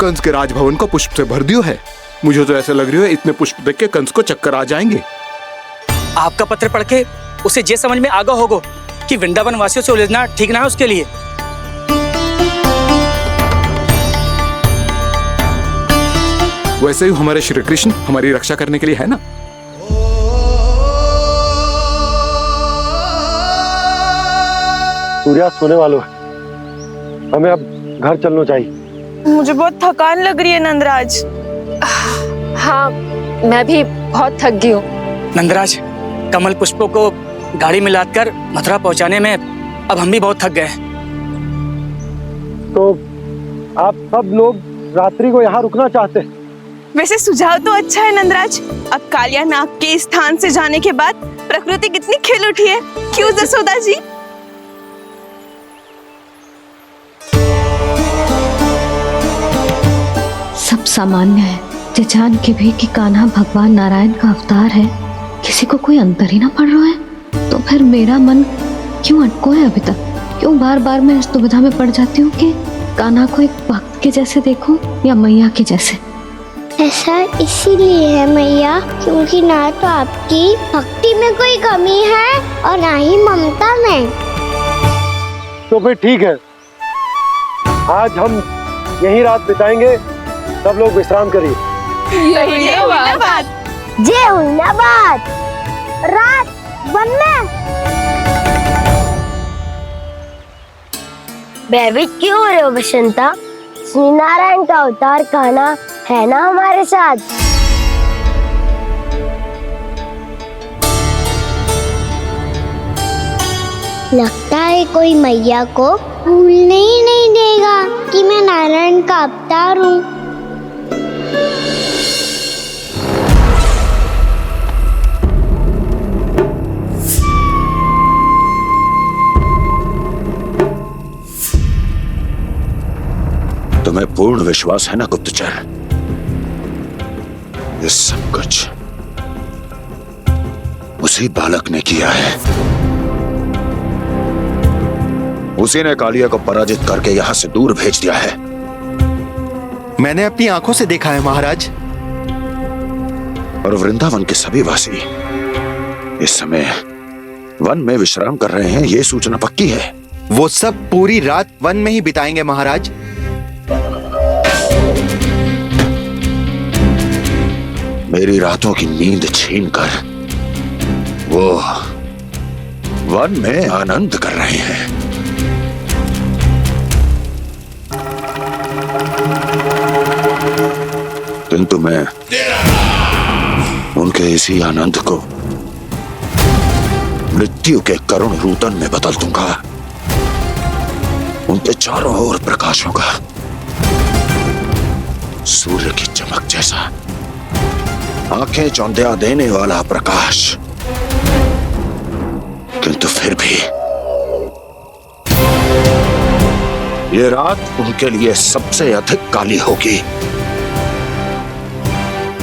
कंस के राजभवन को पुष्प से भर दियो है। मुझे तो ऐसा लग रही है इतने पुष्प देख के कंस को चक्कर आ जाएंगे। आपका पत्र पढ़ के उसे ये समझ में आगा होगो कि वृंदावन वासियों से उलझना ठीक ना है उसके लिए। वैसे ही हमारे श्री कृष्ण हमारी रक्षा करने के लिए है ना। सूर्यास्त होने वाला है, हमें अब घर चलना चाहिए। मुझे बहुत थकान लग रही है नंदराज। हाँ, मैं भी बहुत थक गई हूँ। नंदराज, कमल पुष्पों को गाड़ी में लादकर मथुरा पहुंचाने में अब हम भी बहुत थक गए। तो आप सब लोग रात्रि को यहाँ रुकना चाहते हैं? वैसे सुझाव तो अच्छा है नंदराज। अब कालिया नाग के स्थान से जाने के बाद प्रकृति कितनी खिल उठी है, क्यों जसोदा जी? सब सामान्य है, ये जान के भी कि कान्हा भगवान नारायण का अवतार है, किसी को कोई अंतर ही ना पड़ रहा है। तो फिर मेरा मन क्यों अटको है अभी तक? क्यों बार बार मैं इस दुविधा में पड़ जाती हूँ कि कान्हा को एक भक्त के जैसे देखूं या मैया के जैसे? ऐसा इसीलिए है मैया क्योंकि ना तो आपकी भक्ति में कोई कमी है और ना ही ममता में। तो फिर ठीक है, आज हम यहीं रात बिताएंगे। सब लोग विश्राम करिए। जय हुन्नाबाद। रात वन में भयभीत क्यों हो रहे हो बसंता? श्री नारायण का अवतार कान्हा है ना हमारे साथ। लगता है कोई मैया को भूलने ही नहीं देगा कि मैं नारायण का अवतार हूँ। तुम्हें पूर्ण विश्वास है ना गुप्तचर? ये सब कुछ उसी बालक ने किया है। उसी ने कालिया को पराजित करके यहां से दूर भेज दिया है। मैंने अपनी आंखों से देखा है महाराज। और वृंदावन के सभी वासी इस समय वन में विश्राम कर रहे हैं, ये सूचना पक्की है। वो सब पूरी रात वन में ही बिताएंगे महाराज। मेरी रातों की नींद छीनकर वो वन में आनंद कर रहे हैं। किंतु मैं उनके इसी आनंद को मृत्यु के करुण रूतन में बदल दूंगा। उनके चारों ओर प्रकाश होगा, सूर्य की चमक जैसा, आंखें चौंधिया देने वाला प्रकाश। किंतु फिर भी ये रात उनके लिए सबसे अधिक काली होगी,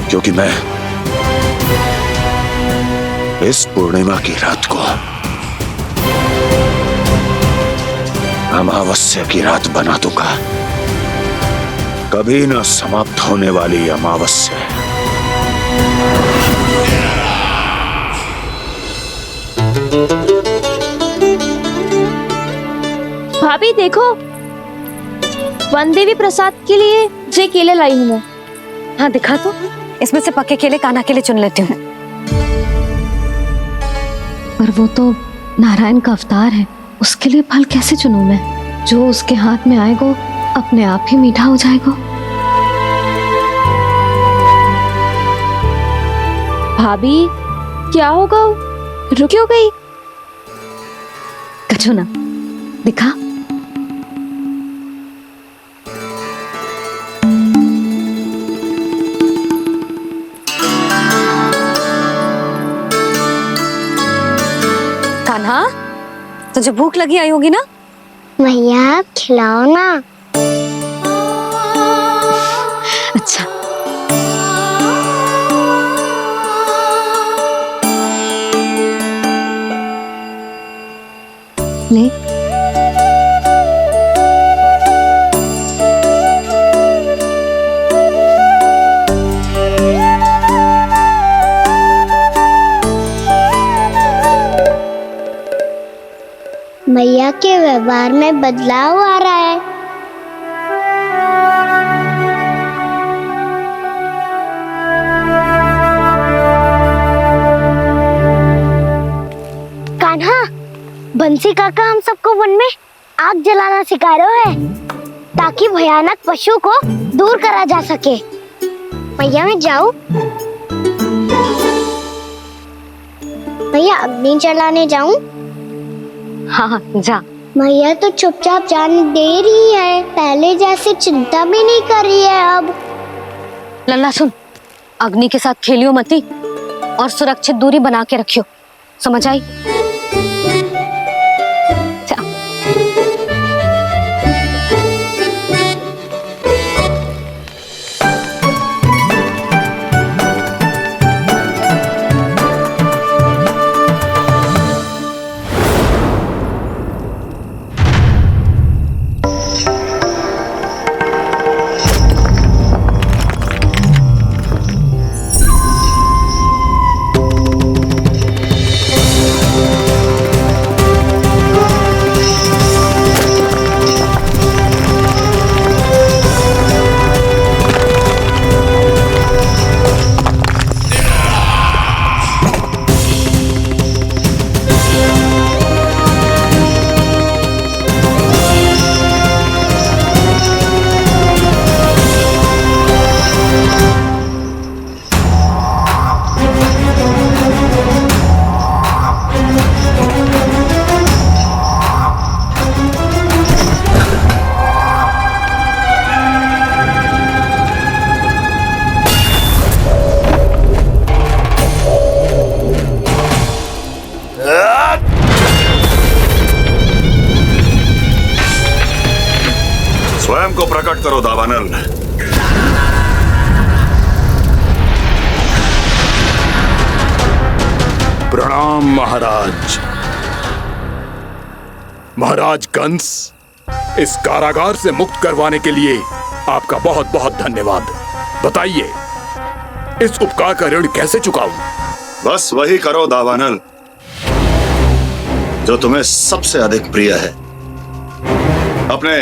क्योंकि मैं इस पूर्णिमा की रात को अमावस्या की रात बना दूंगा। कभी न समाप्त होने वाली अमावस्या। भाभी देखो, वन देवी प्रसाद के लिए जे केले लाई हूँ मैं। हाँ दिखा तो, इसमें से पक्के केले कान्हा के लिए चुन लेती हूँ। पर वो तो नारायण का अवतार है, उसके लिए फल कैसे चुनूं मैं? जो उसके हाथ में आएगा अपने आप ही मीठा हो जाएगा। भाभी क्या होगा? रुक क्यों गई? कछू ना, दिखा। कान्हा, तुझे भूख लगी आई होगी ना? मैया आप खिलाओ ना। अच्छा। ले। मैया के व्यवहार में बदलाव आ रहा है। कान्हा, बंसी काका हम सबको वन में आग जलाना सिखा रहे हैं ताकि भयानक पशु को दूर करा जा सके। मैया मैं जाऊं? मैया अग्नि जलाने जाऊं? हाँ जा। मैया तो चुपचाप जाने दे रही है, पहले जैसे चिंता भी नहीं कर रही है अब। लल्ला सुन, अग्नि के साथ खेलियो मती और सुरक्षित दूरी बना के रखियो, समझ आई? स्वयं को प्रकट करो दावानल। प्रणाम महाराज। महाराज कंस, इस कारागार से मुक्त करवाने के लिए आपका बहुत बहुत धन्यवाद। बताइए, इस उपकार का ऋण कैसे चुकाऊं? बस वही करो दावानल जो तुम्हें सबसे अधिक प्रिय है। अपने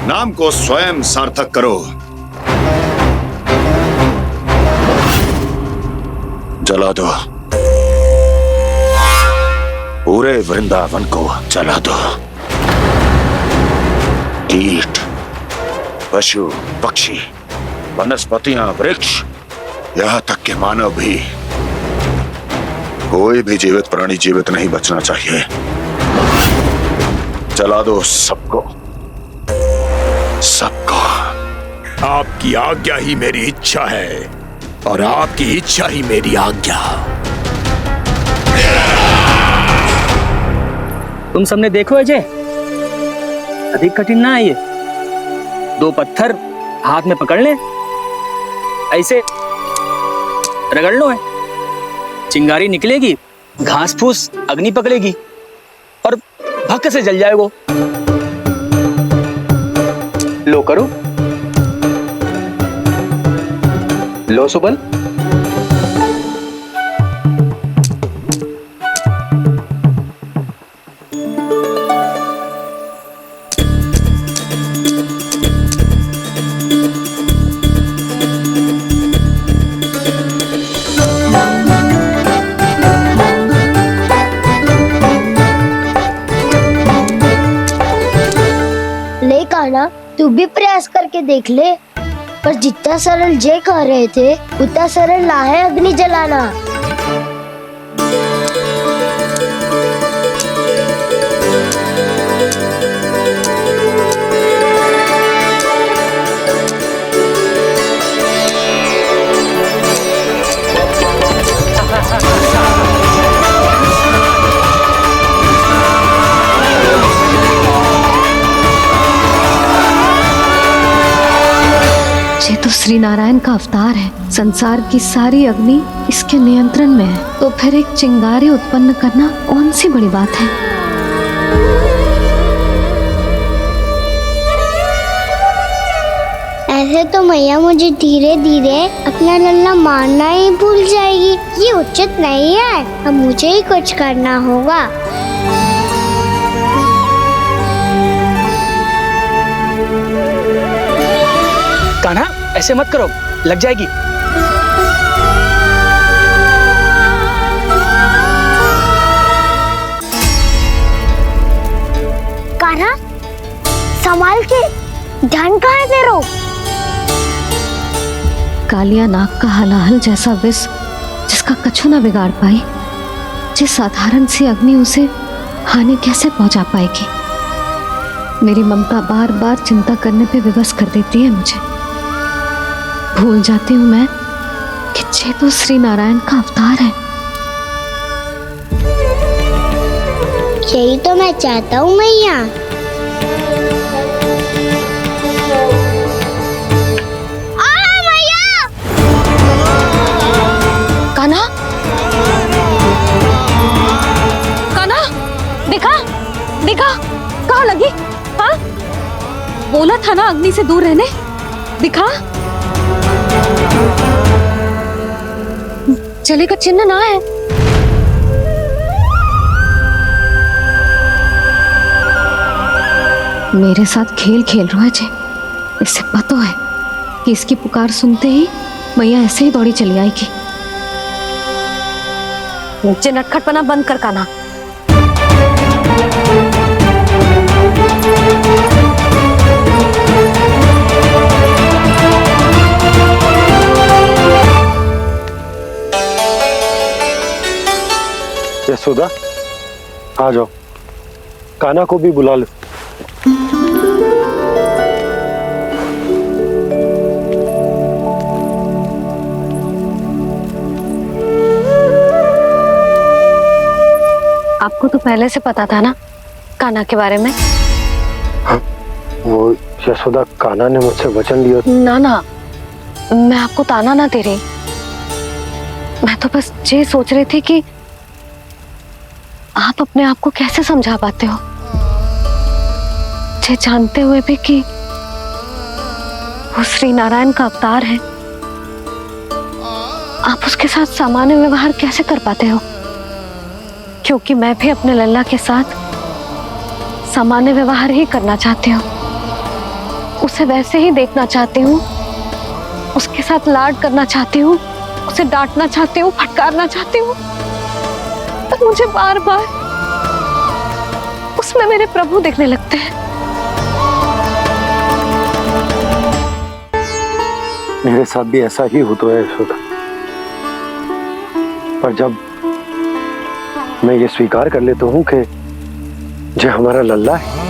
नाम को स्वयं सार्थक करो। जला दो, पूरे वृंदावन को जला दो। कीट, पशु, पक्षी, वनस्पतियां, वृक्ष, यहां तक के मानव भी, कोई भी जीवित प्राणी जीवित नहीं बचना चाहिए। जला दो सबको, सबको। आपकी आज्ञा ही मेरी इच्छा है और आपकी इच्छा ही मेरी आज्ञा। तुम सबने देखो अजय, अधिक कठिन ना है ये। 2 पत्थर हाथ में पकड़ ले, ऐसे रगड़ लो है, चिंगारी निकलेगी, घास फूस अग्नि पकड़ेगी और भक्क से जल जाएगा। लो करो, लो सुबल। ले कान्हा, तू भी प्रयास करके देख ले। पर जितना सरल जय कह रहे थे उतना सरल ना है अग्नि जलाना। ये तो श्री नारायण का अवतार है। संसार की सारी अग्नि इसके नियंत्रण में है, तो फिर एक चिंगारी उत्पन्न करना कौन सी बड़ी बात है। ऐसे तो मैया मुझे धीरे धीरे अपना लल्ला मारना ही भूल जाएगी। ये उचित नहीं है, अब मुझे ही कुछ करना होगा। ऐसे मत करो, लग जाएगी। कान्हा, संभाल के, ध्यान कहाँ है तेरो? कालिया नाग का हलाहल जैसा विष जिसका कछु ना बिगाड़ पाई, जिस साधारण सी अग्नि उसे हानि कैसे पहुंचा पाएगी। मेरी ममता बार बार चिंता करने पे विवश कर देती है मुझे। भूल जाती हूँ मैं कि ये तो श्री नारायण का अवतार है। यही तो मैं चाहता हूँ मैया। कान्हा, कान्हा, दिखा, दिखा, कहाँ लगी? हाँ, बोला था ना अग्नि से दूर रहने। दिखा, जले का चिन्ह ना है। मेरे साथ खेल खेल रहा है जे। इसे पता है कि इसकी पुकार सुनते ही मैया ऐसे ही दौड़ी चली आएगी। मुझे नटखटपना बंद कर कान्हा। यशोदा, आ जाओ, कान्हा को भी बुला लो। आपको तो पहले से पता था ना कान्हा के बारे में? हाँ, वो यशोदा, कान्हा ने मुझसे वचन लिया। ना ना, मैं आपको ताना ना दे रही। मैं तो बस ये सोच रही थी कि आप अपने आप को कैसे समझा पाते हो, ये जानते हुए भी कि वो श्री नारायण का अवतार है। आप उसके साथ सामान्य व्यवहार कैसे कर पाते हो? क्योंकि मैं भी अपने लल्ला के साथ सामान्य व्यवहार ही करना चाहती हूँ। उसे वैसे ही देखना चाहती हूँ, उसके साथ लाड करना चाहती हूँ, उसे डांटना चाहती हूँ, फटकारना चाहती हूँ। पर मुझे बार बार उसमें मेरे प्रभु दिखने लगते हैं। मेरे साथ भी ऐसा ही होता है यशोदा। पर जब मैं ये स्वीकार कर लेता हूँ कि जो हमारा लल्ला है,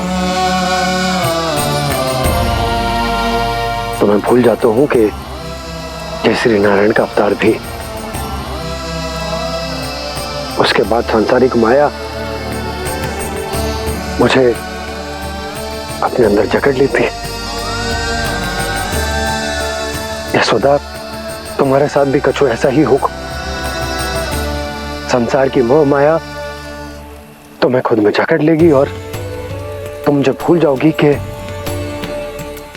तो मैं भूल जाता हूँ कि जय श्री नारायण का अवतार भी। उसके बाद सांसारिक माया मुझे अपने अंदर जकड़ लेती है। यशोदा, तुम्हारे साथ भी कछु ऐसा ही होगा। संसार की मोह माया तुम्हें खुद में जकड़ लेगी और तुम जब भूल जाओगी कि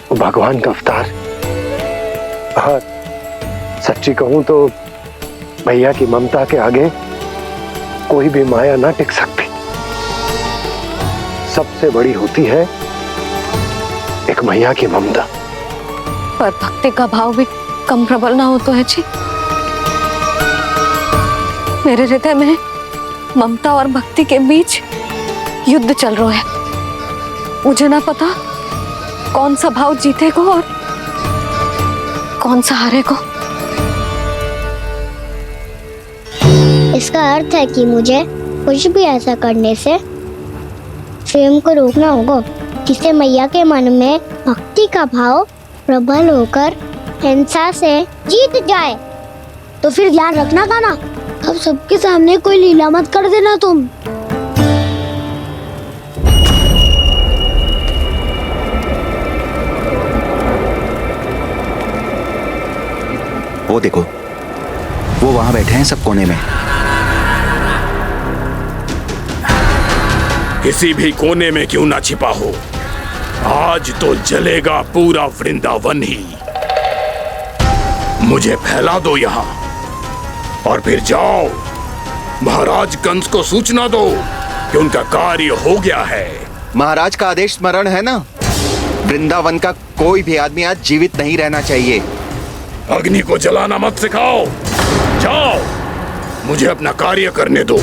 वो भगवान का अवतार। हाँ, सच्ची कहूं तो भैया की ममता के आगे कोई भी माया ना टिक सकती। सबसे बड़ी होती है एक मैया की ममता। पर भक्ति का भाव भी कम प्रबल ना हो तो है जी। मेरे हृदय में ममता और भक्ति के बीच युद्ध चल रहा है। मुझे ना पता कौन सा भाव जीतेगा और कौन सा हारेगा। इसका अर्थ है कि मुझे कुछ भी ऐसा करने से स्वयं को रोकना होगा, जिससे मैया के मन में भक्ति का भाव प्रबल होकर हिंसा से जीत जाए। तो फिर ध्यान रखना कान्हा, अब सबके सामने कोई लीला मत कर देना तुम। वो देखो, वो वहां बैठे हैं सब कोने में। किसी भी कोने में क्यों ना छिपा हो, आज तो जलेगा पूरा वृंदावन ही। मुझे फैला दो यहाँ और फिर जाओ महाराज कंस को सूचना दो कि उनका कार्य हो गया है। महाराज का आदेश स्मरण है ना, वृंदावन का कोई भी आदमी आज जीवित नहीं रहना चाहिए। अग्नि को जलाना मत सिखाओ। जाओ, मुझे अपना कार्य करने दो।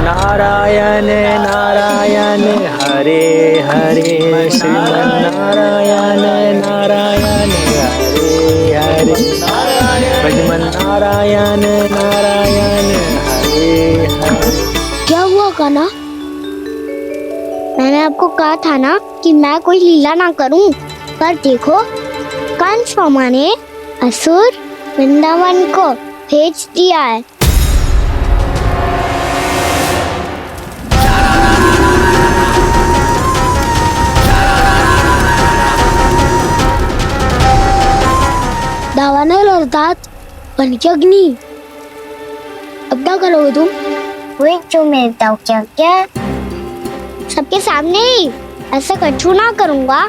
नारायण नारायण हरे हरे, श्रीमन्नारायण नारायण हरे हरे, श्रीमन्नारायण नारायण हरे हरे। क्या हुआ कान्हा? मैंने आपको कहा था ना कि मैं कोई लीला ना करूं, पर देखो कंस मामा ने असुर वृंदावन को भेज दिया है। दावानल और दांत बन के अग्नि। अब क्या करोगे तुम? वही जो मैं बताऊं क्या क्या? सबके सामने ही ऐसा कछु ना करूंगा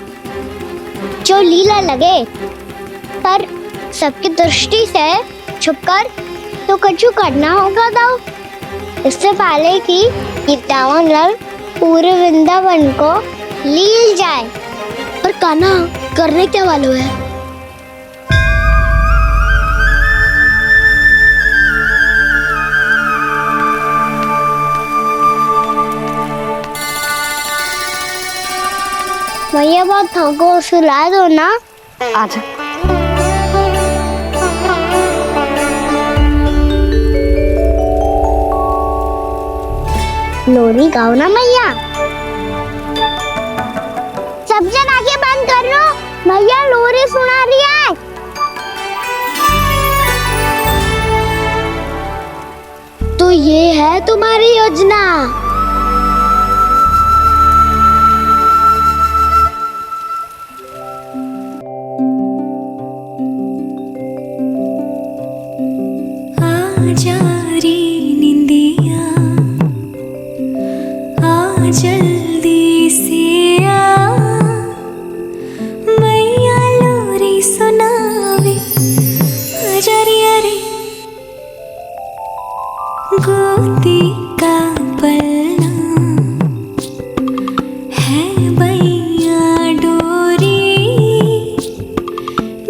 जो लीला लगे, पर सबकी दृष्टि से छुपकर तो कछु करना होगा दाव। इससे पहले कि ये दावानल पूरे वृंदावन को लील जाए। पर कान्हा करने क्या वालों है? भैया बहुत थको, सुला दो ना। आजा। लोरी गाओ ना मैया। सब जन आंखें बंद कर लो, मैया लोरी सुना रही है। तो ये है तुम्हारी योजना। जल्दी से आ, मैया लोरी सुनावे। अजरिया रे गोदी का पलना है, बैया डोरी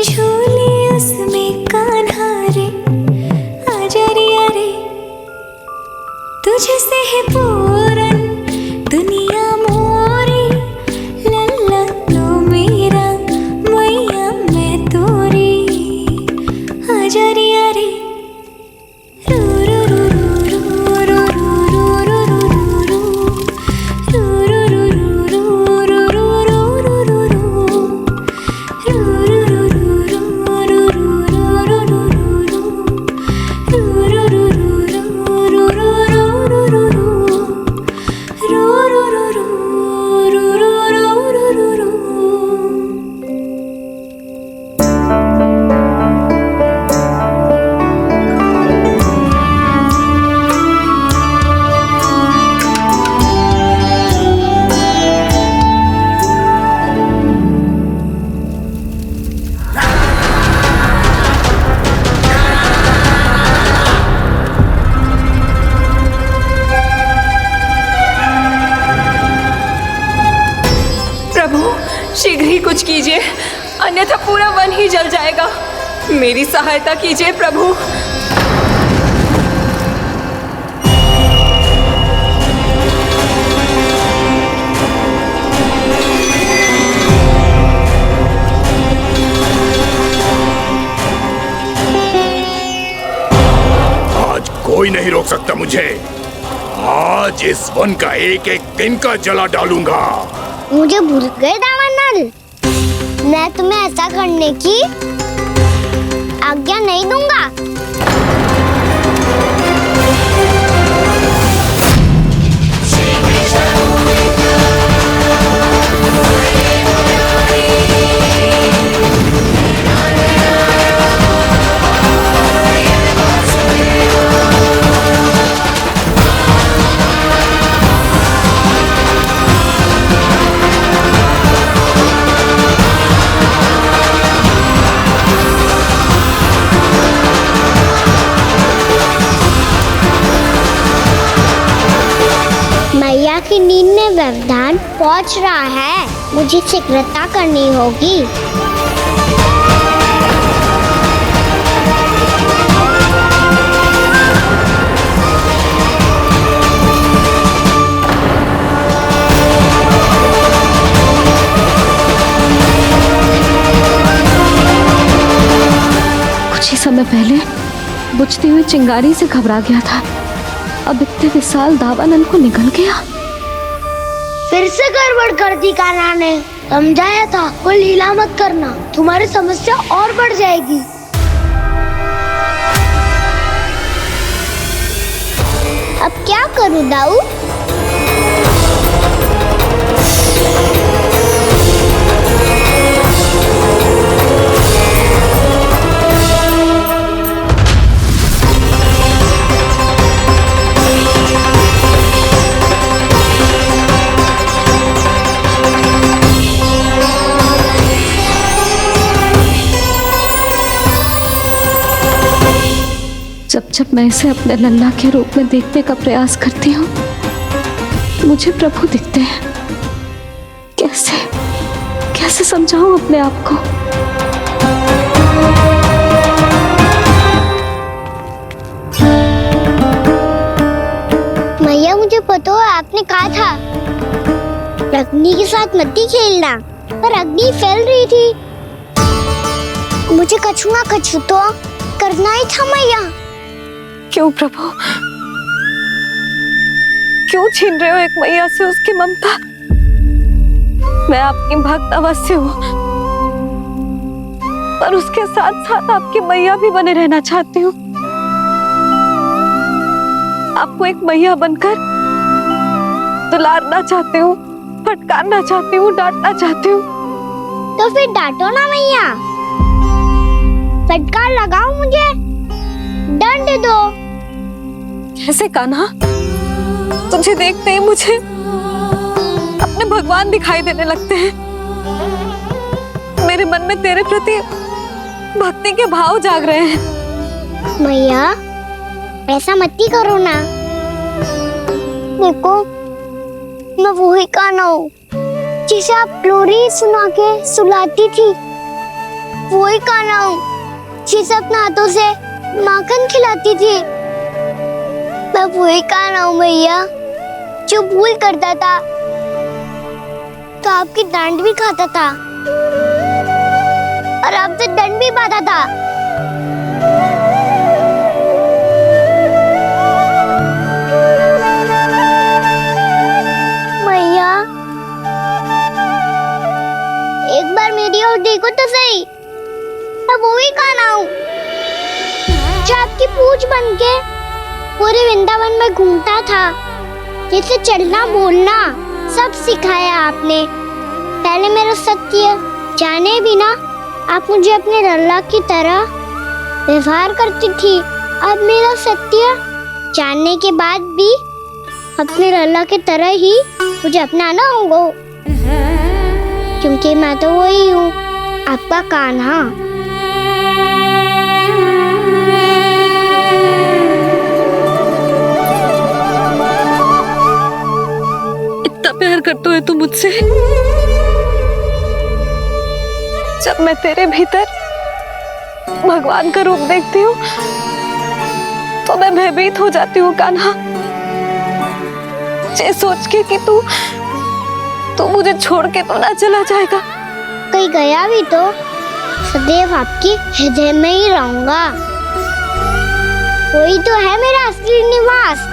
झूली उसमें कान्हा रे। अजरिया रे तुझसे है पूरन दुनिया मोरी, लल्ला तो मेरा मैया मैं तोरी। अजरिया रे रू रू रू रू रू रू रू रू रू रू रू रू शीघ्र ही कुछ कीजिए, अन्यथा पूरा वन ही जल जाएगा। मेरी सहायता कीजिए प्रभु। आज कोई नहीं रोक सकता मुझे। आज इस वन का एक एक दिन का जला डालूंगा। मुझे भूल गए दावानल, मैं तुम्हें ऐसा करने की आज्ञा नहीं दूंगा। मैया की नींद में व्यवधान पहुंच रहा है, मुझे शीघ्रता करनी होगी। कुछ ही समय पहले बुझती हुई चिंगारी से घबरा गया था, अब इतने विशाल दावानल को निगल गया। फिर से गड़बड़ कर दी कान्हा ने। समझाया था कोई लीला मत करना, तुम्हारी समस्या और बढ़ जाएगी। अब क्या करूं दाऊ? जब जब मैं इसे अपने लल्ला के रूप में देखने का प्रयास करती हूँ, मुझे प्रभु दिखते हैं। कैसे कैसे समझाऊं अपने आप को? मैया मुझे पता है आपने कहा था अग्नि के साथ मत ही खेलना, पर अग्नि फैल रही थी। मुझे कछु ना कछु तो करना ही था मैया। क्यों प्रभु, क्यों छीन रहे हो एक मैया से उसकी ममता? मैं आपकी भक्त अवश्य हूँ, पर उसके साथ साथ आपकी मैया भी बने रहना चाहती हूँ। आपको एक मैया बनकर दुलारना चाहती हूँ, फटकारना चाहती हूँ, डांटना चाहती हूँ। तो फिर डांटो ना मैया, फटकार लगाओ, मुझे दंड दो। कैसे कान्हा? तुझे देखते ही मुझे अपने भगवान दिखाई देने लगते हैं। मेरे मन में तेरे प्रति भक्ति के भाव जाग रहे हैं। मैया ऐसा मत ही करो ना। देखो मैं वही कान्हा हूँ जिसे आप लोरी सुना के सुलाती थी। वही कान्हा हूँ जिसे अपने हाथों से माखन खिलाती थी। मैं वही कान्हा हूँ मैया जो भूल करता था तो आपकी डांट भी खाता था और आपसे दंड भी पाता था। मैया एक बार मेरी ओर देखो तो सही, मैं वही कान्हा हूँ जो आपकी पूछ बनके पूरे वृंदावन में घूमता था। जैसे चलना बोलना सब सिखाया आपने। पहले मेरा सत्य जाने बिना आप मुझे अपने लल्ला की तरह व्यवहार करती थी। अब मेरा सत्य जानने के बाद भी अपने लल्ला की तरह ही मुझे अपनाना होगा, क्योंकि मैं तो वही हूँ, आपका कान्हा। प्यार करते हो तुम मुझसे? जब मैं तेरे भीतर भगवान का रूप देखती हूँ तो मैं भयभीत हो जाती हूँ कान्हा। ये सोच के कि तू मुझे छोड़ के तो ना चला जाएगा। कहीं गया भी तो सदैव आपके हृदय में ही रहूंगा। वही तो है मेरा असली निवास।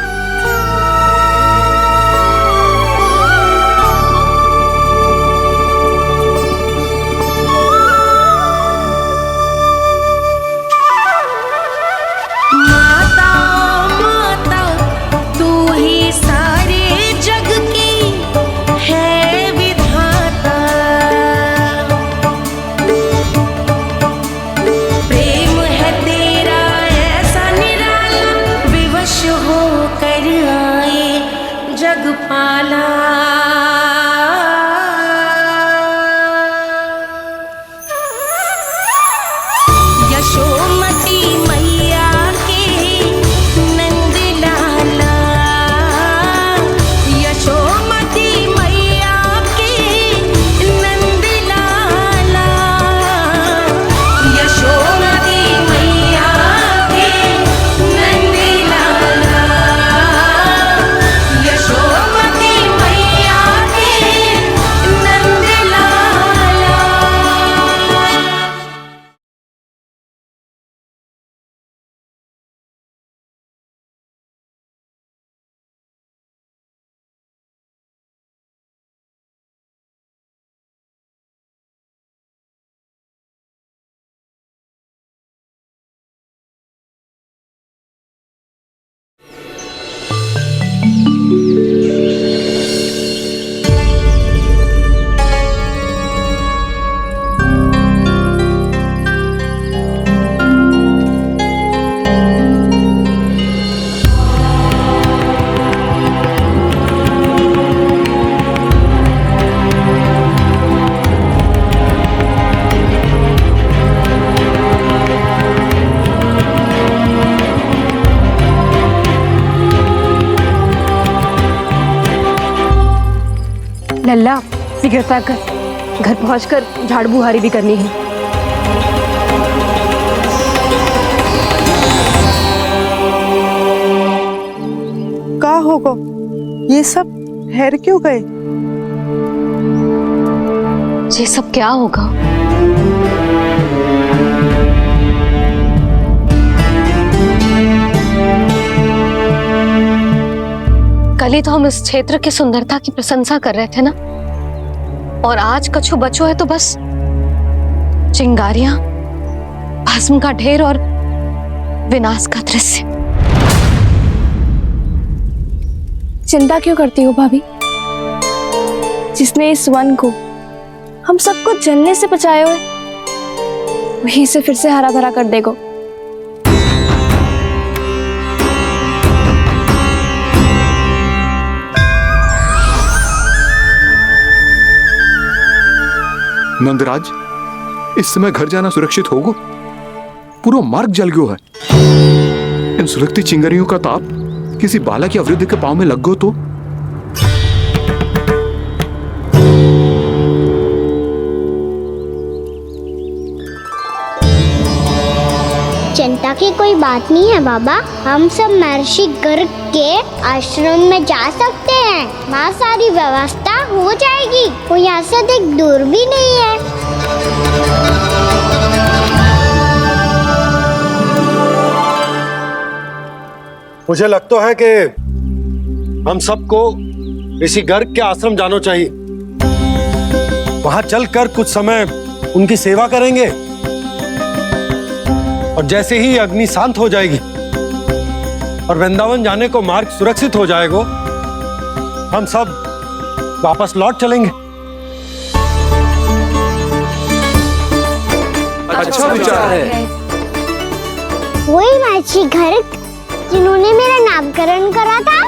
यशोमती लल्ला सिगरेट पैक कर, घर पहुंचकर झाड़ू बुहारी भी करनी है। का होगा ये सब ठहर क्यों गए? ये सब क्या होगा? कल ही तो हम इस क्षेत्र की सुंदरता की प्रशंसा कर रहे थे ना, और आज कछु बचो है तो बस चिंगारियां, भस्म का ढेर और विनाश का दृश्य। चिंता क्यों करती हो भाभी? जिसने इस वन को, हम सबको जलने से बचाए हुए, वहीं से फिर से हरा भरा कर देगा। नंदराज, इस समय घर जाना सुरक्षित होगा? पूरा मार्ग जल गयो है। इन सुलगती चिंगारियों का ताप किसी बालक या वृद्ध के पांव में लग गयो तो? चिंता की कोई बात नहीं है बाबा, हम सब महर्षि गर्ग के आश्रम में जा सकते हैं। वहाँ सारी व्यवस्था हो जाएगी, वो यहाँ से अधिक दूर भी नहीं है। मुझे लगता है कि हम सबको ऋषि गर्ग के आश्रम जाना चाहिए। वहां चलकर कुछ समय उनकी सेवा करेंगे, और जैसे ही अग्नि शांत हो जाएगी और वृंदावन जाने को मार्ग सुरक्षित हो जाएगा, हम सब वापस लौट चलेंगे। अच्छा विचार है। वही महर्षि गर्ग जिन्होंने मेरा नामकरण करा था।